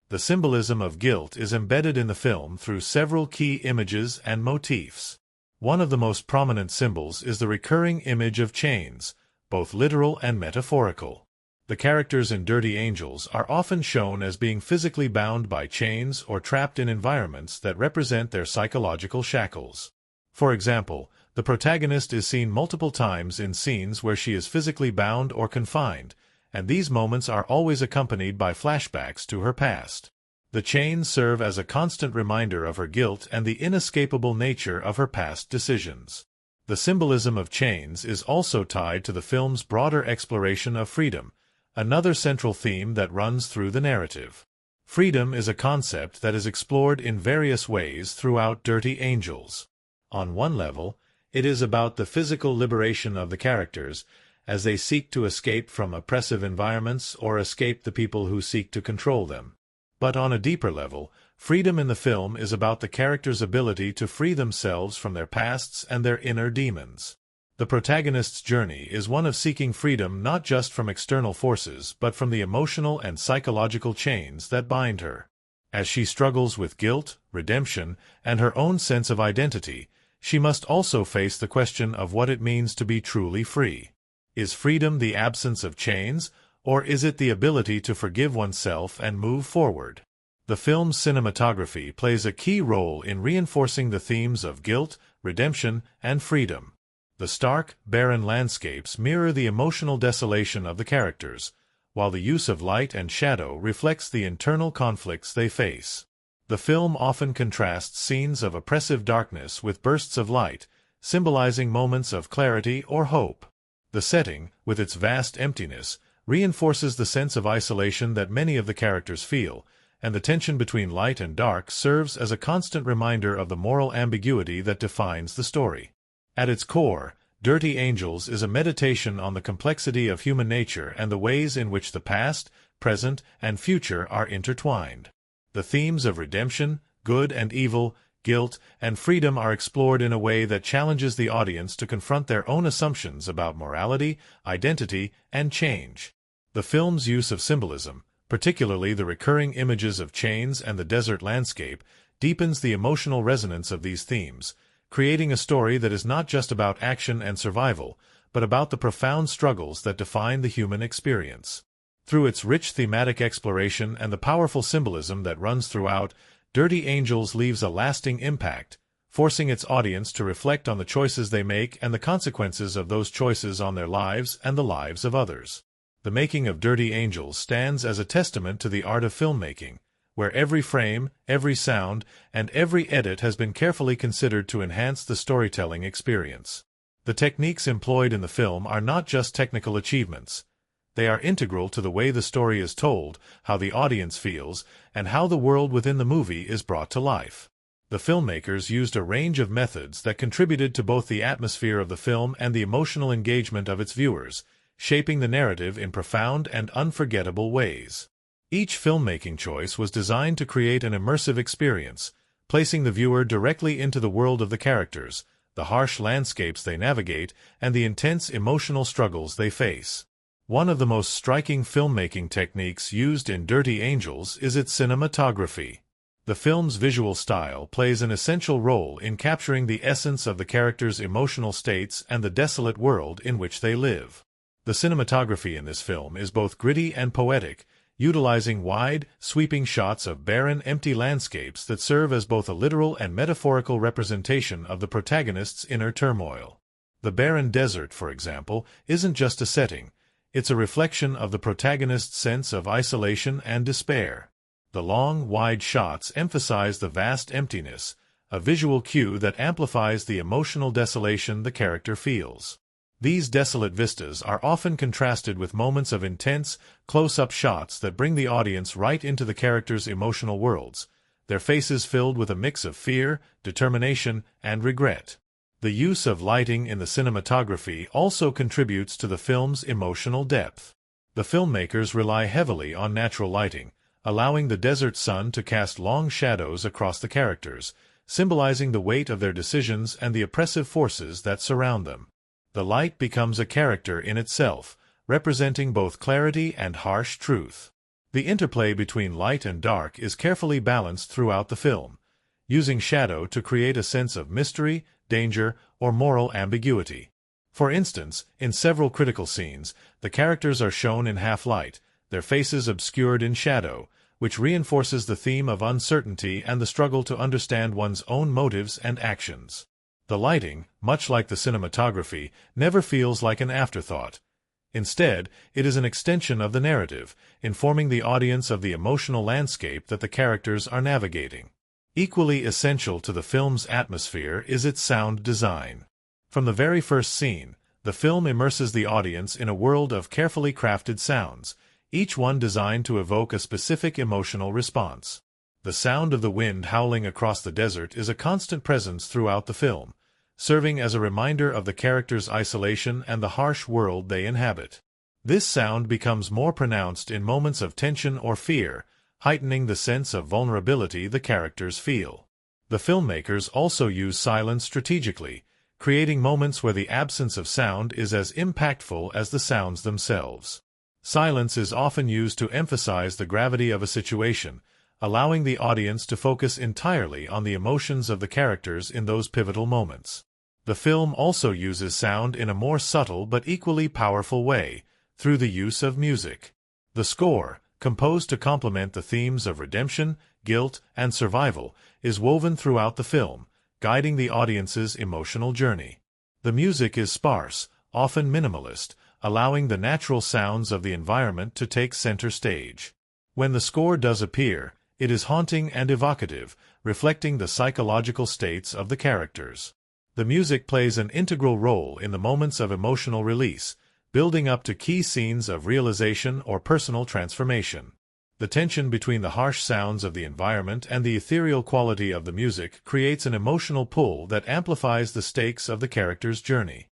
The symbolism of guilt is embedded in the film through several key images and motifs. One of the most prominent symbols is the recurring image of chains, both literal and metaphorical. The characters in Dirty Angels are often shown as being physically bound by chains or trapped in environments that represent their psychological shackles. For example, the protagonist is seen multiple times in scenes where she is physically bound or confined, and these moments are always accompanied by flashbacks to her past. The chains serve as a constant reminder of her guilt and the inescapable nature of her past decisions. The symbolism of chains is also tied to the film's broader exploration of freedom, another central theme that runs through the narrative. Freedom is a concept that is explored in various ways throughout Dirty Angels. On one level, it is about the physical liberation of the characters, as they seek to escape from oppressive environments or escape the people who seek to control them. But on a deeper level, freedom in the film is about the characters' ability to free themselves from their pasts and their inner demons. The protagonist's journey is one of seeking freedom not just from external forces but from the emotional and psychological chains that bind her. As she struggles with guilt, redemption, and her own sense of identity, she must also face the question of what it means to be truly free. Is freedom the absence of chains, or is it the ability to forgive oneself and move forward? The film's cinematography plays a key role in reinforcing the themes of guilt, redemption, and freedom. The stark, barren landscapes mirror the emotional desolation of the characters, while the use of light and shadow reflects the internal conflicts they face. The film often contrasts scenes of oppressive darkness with bursts of light, symbolizing moments of clarity or hope. The setting, with its vast emptiness, reinforces the sense of isolation that many of the characters feel, and the tension between light and dark serves as a constant reminder of the moral ambiguity that defines the story. At its core, Dirty Angels is a meditation on the complexity of human nature and the ways in which the past, present, and future are intertwined. The themes of redemption, good and evil, guilt, and freedom are explored in a way that challenges the audience to confront their own assumptions about morality, identity, and change. The film's use of symbolism, particularly the recurring images of chains and the desert landscape, deepens the emotional resonance of these themes, creating a story that is not just about action and survival, but about the profound struggles that define the human experience. Through its rich thematic exploration and the powerful symbolism that runs throughout, Dirty Angels leaves a lasting impact, forcing its audience to reflect on the choices they make and the consequences of those choices on their lives and the lives of others. The making of Dirty Angels stands as a testament to the art of filmmaking, where every frame, every sound, and every edit has been carefully considered to enhance the storytelling experience. The techniques employed in the film are not just technical achievements. They are integral to the way the story is told, how the audience feels, and how the world within the movie is brought to life. The filmmakers used a range of methods that contributed to both the atmosphere of the film and the emotional engagement of its viewers, shaping the narrative in profound and unforgettable ways. Each filmmaking choice was designed to create an immersive experience, placing the viewer directly into the world of the characters, the harsh landscapes they navigate, and the intense emotional struggles they face. One of the most striking filmmaking techniques used in Dirty Angels is its cinematography. The film's visual style plays an essential role in capturing the essence of the characters' emotional states and the desolate world in which they live. The cinematography in this film is both gritty and poetic, utilizing wide, sweeping shots of barren, empty landscapes that serve as both a literal and metaphorical representation of the protagonist's inner turmoil. The barren desert, for example, isn't just a setting. It's a reflection of the protagonist's sense of isolation and despair. The long, wide shots emphasize the vast emptiness, a visual cue that amplifies the emotional desolation the character feels. These desolate vistas are often contrasted with moments of intense, close-up shots that bring the audience right into the characters' emotional worlds, their faces filled with a mix of fear, determination, and regret. The use of lighting in the cinematography also contributes to the film's emotional depth. The filmmakers rely heavily on natural lighting, allowing the desert sun to cast long shadows across the characters, symbolizing the weight of their decisions and the oppressive forces that surround them. The light becomes a character in itself, representing both clarity and harsh truth. The interplay between light and dark is carefully balanced throughout the film, using shadow to create a sense of mystery, danger, or moral ambiguity. For instance, in several critical scenes, the characters are shown in half-light, their faces obscured in shadow, which reinforces the theme of uncertainty and the struggle to understand one's own motives and actions. The lighting, much like the cinematography, never feels like an afterthought. Instead, it is an extension of the narrative, informing the audience of the emotional landscape that the characters are navigating. Equally essential to the film's atmosphere is its sound design. From the very first scene, the film immerses the audience in a world of carefully crafted sounds, each one designed to evoke a specific emotional response. The sound of the wind howling across the desert is a constant presence throughout the film, serving as a reminder of the characters' isolation and the harsh world they inhabit. This sound becomes more pronounced in moments of tension or fear, heightening the sense of vulnerability the characters feel. The filmmakers also use silence strategically, creating moments where the absence of sound is as impactful as the sounds themselves. Silence is often used to emphasize the gravity of a situation, allowing the audience to focus entirely on the emotions of the characters in those pivotal moments. The film also uses sound in a more subtle but equally powerful way, through the use of music. The score, composed to complement the themes of redemption, guilt, and survival, is woven throughout the film, guiding the audience's emotional journey. The music is sparse, often minimalist, allowing the natural sounds of the environment to take center stage. When the score does appear, it is haunting and evocative, reflecting the psychological states of the characters. The music plays an integral role in the moments of emotional release, building up to key scenes of realization or personal transformation. The tension between the harsh sounds of the environment and the ethereal quality of the music creates an emotional pull that amplifies the stakes of the character's journey.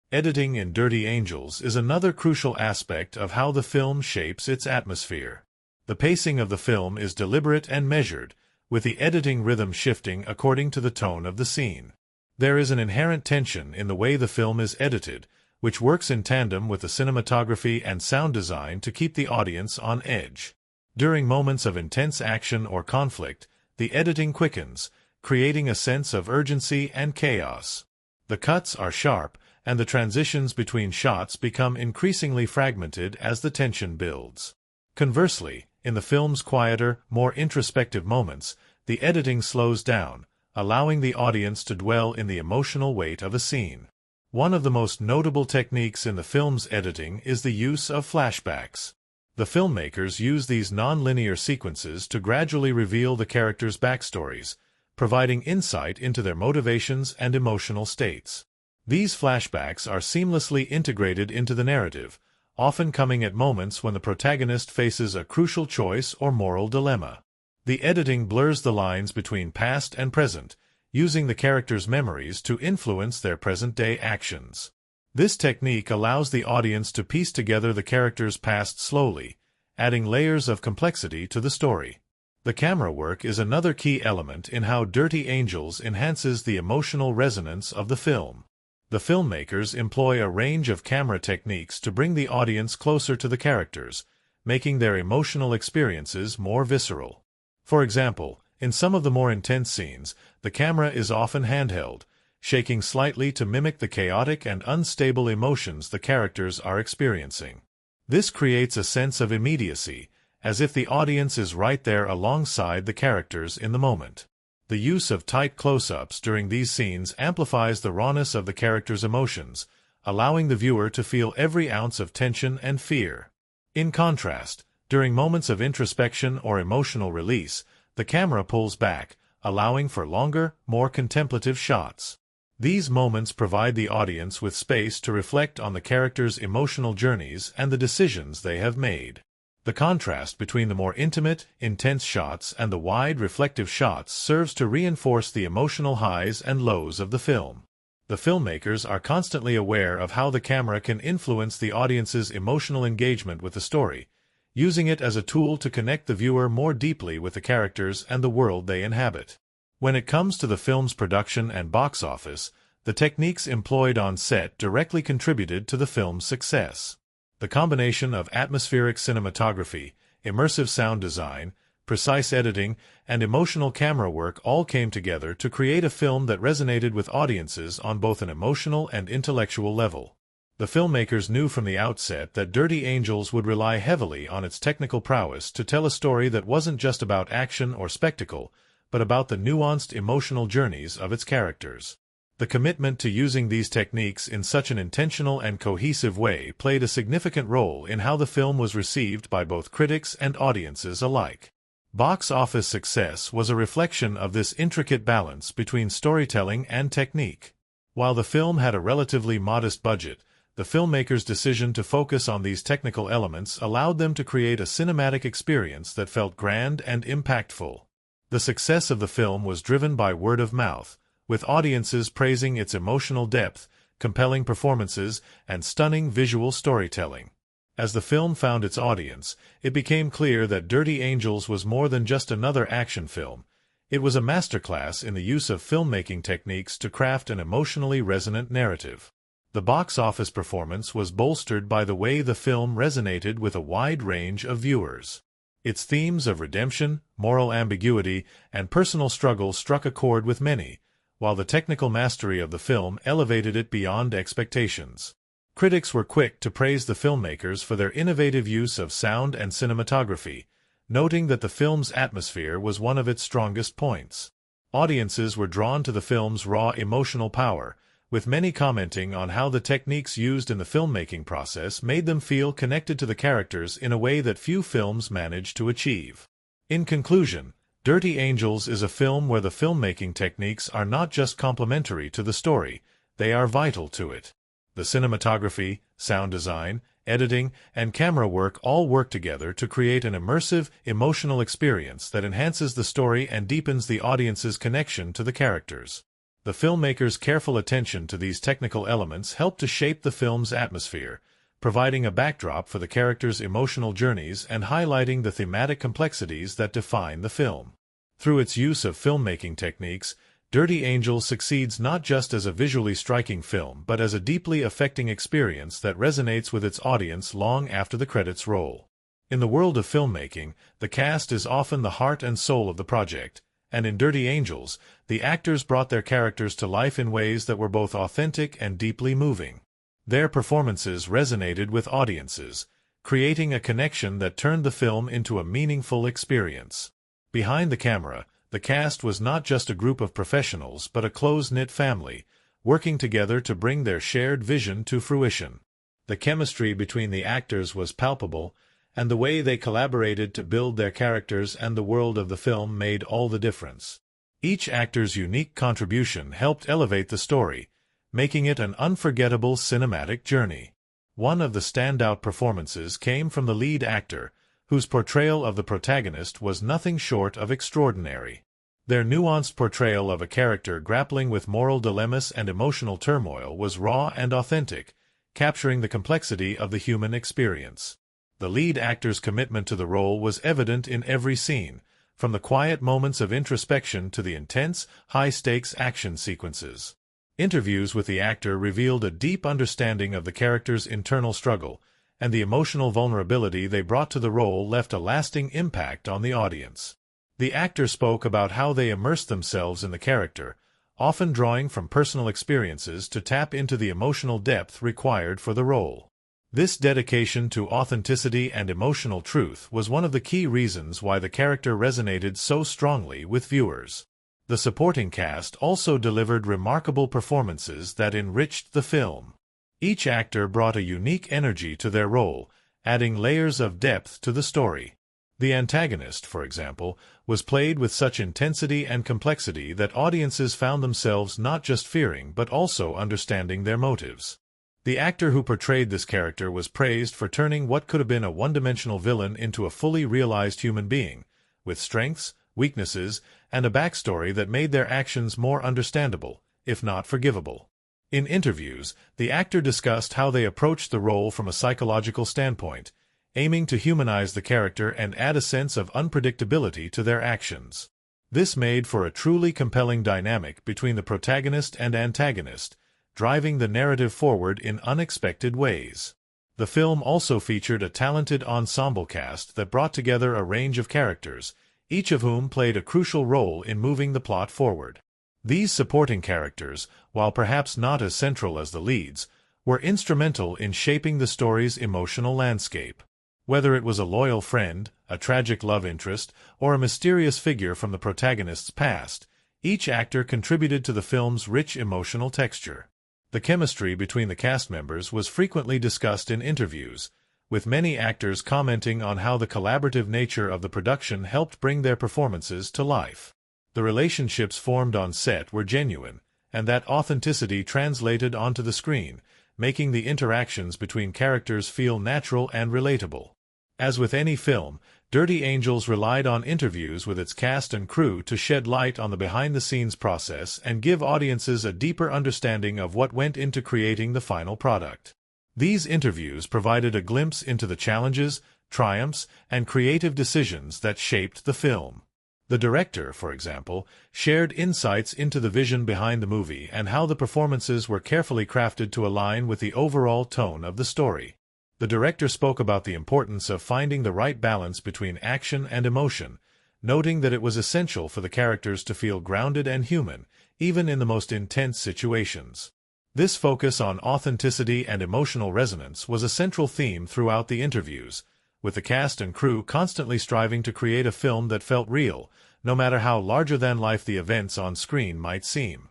Editing in Dirty Angels is another crucial aspect of how the film shapes its atmosphere. The pacing of the film is deliberate and measured, with the editing rhythm shifting according to the tone of the scene. There is an inherent tension in the way the film is edited, which works in tandem with the cinematography and sound design to keep the audience on edge. During moments of intense action or conflict, the editing quickens, creating a sense of urgency and chaos. The cuts are sharp, and the transitions between shots become increasingly fragmented as the tension builds. Conversely, in the film's quieter, more introspective moments, the editing slows down, allowing the audience to dwell in the emotional weight of a scene. One of the most notable techniques in the film's editing is the use of flashbacks. The filmmakers use these non-linear sequences to gradually reveal the characters' backstories, providing insight into their motivations and emotional states. These flashbacks are seamlessly integrated into the narrative, often coming at moments when the protagonist faces a crucial choice or moral dilemma. The editing blurs the lines between past and present, using the characters' memories to influence their present-day actions. This technique allows the audience to piece together the characters' past slowly, adding layers of complexity to the story. The camera work is another key element in how Dirty Angels enhances the emotional resonance of the film. The filmmakers employ a range of camera techniques to bring the audience closer to the characters, making their emotional experiences more visceral. For example, in some of the more intense scenes, the camera is often handheld, shaking slightly to mimic the chaotic and unstable emotions the characters are experiencing. This creates a sense of immediacy, as if the audience is right there alongside the characters in the moment. The use of tight close-ups during these scenes amplifies the rawness of the characters' emotions, allowing the viewer to feel every ounce of tension and fear. In contrast, during moments of introspection or emotional release, the camera pulls back, allowing for longer, more contemplative shots. These moments provide the audience with space to reflect on the characters' emotional journeys and the decisions they have made. The contrast between the more intimate, intense shots and the wide, reflective shots serves to reinforce the emotional highs and lows of the film. The filmmakers are constantly aware of how the camera can influence the audience's emotional engagement with the story, using it as a tool to connect the viewer more deeply with the characters and the world they inhabit. When it comes to the film's production and box office, the techniques employed on set directly contributed to the film's success. The combination of atmospheric cinematography, immersive sound design, precise editing, and emotional camera work all came together to create a film that resonated with audiences on both an emotional and intellectual level. The filmmakers knew from the outset that Dirty Angels would rely heavily on its technical prowess to tell a story that wasn't just about action or spectacle, but about the nuanced emotional journeys of its characters. The commitment to using these techniques in such an intentional and cohesive way played a significant role in how the film was received by both critics and audiences alike. Box office success was a reflection of this intricate balance between storytelling and technique. While the film had a relatively modest budget, the filmmakers' decision to focus on these technical elements allowed them to create a cinematic experience that felt grand and impactful. The success of the film was driven by word of mouth, with audiences praising its emotional depth, compelling performances, and stunning visual storytelling. As the film found its audience, it became clear that Dirty Angels was more than just another action film. It was a masterclass in the use of filmmaking techniques to craft an emotionally resonant narrative. The box office performance was bolstered by the way the film resonated with a wide range of viewers. Its themes of redemption, moral ambiguity, and personal struggle struck a chord with many, while the technical mastery of the film elevated it beyond expectations. Critics were quick to praise the filmmakers for their innovative use of sound and cinematography, noting that the film's atmosphere was one of its strongest points. Audiences were drawn to the film's raw emotional power, with many commenting on how the techniques used in the filmmaking process made them feel connected to the characters in a way that few films manage to achieve. In conclusion, Dirty Angels is a film where the filmmaking techniques are not just complementary to the story, they are vital to it. The cinematography, sound design, editing, and camera work all work together to create an immersive, emotional experience that enhances the story and deepens the audience's connection to the characters. The filmmakers' careful attention to these technical elements helped to shape the film's atmosphere, providing a backdrop for the characters' emotional journeys and highlighting the thematic complexities that define the film. Through its use of filmmaking techniques, Dirty Angels succeeds not just as a visually striking film but as a deeply affecting experience that resonates with its audience long after the credits roll. In the world of filmmaking, the cast is often the heart and soul of the project, and in Dirty Angels, the actors brought their characters to life in ways that were both authentic and deeply moving. Their performances resonated with audiences, creating a connection that turned the film into a meaningful experience. Behind the camera, the cast was not just a group of professionals but a close-knit family, working together to bring their shared vision to fruition. The chemistry between the actors was palpable, and the way they collaborated to build their characters and the world of the film made all the difference. Each actor's unique contribution helped elevate the story, making it an unforgettable cinematic journey. One of the standout performances came from the lead actor, whose portrayal of the protagonist was nothing short of extraordinary. Their nuanced portrayal of a character grappling with moral dilemmas and emotional turmoil was raw and authentic, capturing the complexity of the human experience. The lead actor's commitment to the role was evident in every scene, from the quiet moments of introspection to the intense, high-stakes action sequences. Interviews with the actor revealed a deep understanding of the character's internal struggle, and the emotional vulnerability they brought to the role left a lasting impact on the audience. The actor spoke about how they immersed themselves in the character, often drawing from personal experiences to tap into the emotional depth required for the role. This dedication to authenticity and emotional truth was one of the key reasons why the character resonated so strongly with viewers. The supporting cast also delivered remarkable performances that enriched the film. Each actor brought a unique energy to their role, adding layers of depth to the story. The antagonist, for example, was played with such intensity and complexity that audiences found themselves not just fearing but also understanding their motives. The actor who portrayed this character was praised for turning what could have been a one-dimensional villain into a fully realized human being, with strengths, weaknesses, and a backstory that made their actions more understandable, if not forgivable. In interviews, the actor discussed how they approached the role from a psychological standpoint, aiming to humanize the character and add a sense of unpredictability to their actions. This made for a truly compelling dynamic between the protagonist and antagonist, driving the narrative forward in unexpected ways. The film also featured a talented ensemble cast that brought together a range of characters, each of whom played a crucial role in moving the plot forward. These supporting characters, while perhaps not as central as the leads, were instrumental in shaping the story's emotional landscape. Whether it was a loyal friend, a tragic love interest, or a mysterious figure from the protagonist's past, each actor contributed to the film's rich emotional texture. The chemistry between the cast members was frequently discussed in interviews, with many actors commenting on how the collaborative nature of the production helped bring their performances to life. The relationships formed on set were genuine, and that authenticity translated onto the screen, making the interactions between characters feel natural and relatable. As with any film, Dirty Angels relied on interviews with its cast and crew to shed light on the behind-the-scenes process and give audiences a deeper understanding of what went into creating the final product. These interviews provided a glimpse into the challenges, triumphs, and creative decisions that shaped the film. The director, for example, shared insights into the vision behind the movie and how the performances were carefully crafted to align with the overall tone of the story. The director spoke about the importance of finding the right balance between action and emotion, noting that it was essential for the characters to feel grounded and human, even in the most intense situations. This focus on authenticity and emotional resonance was a central theme throughout the interviews, with the cast and crew constantly striving to create a film that felt real, no matter how larger-than-life the events on screen might seem.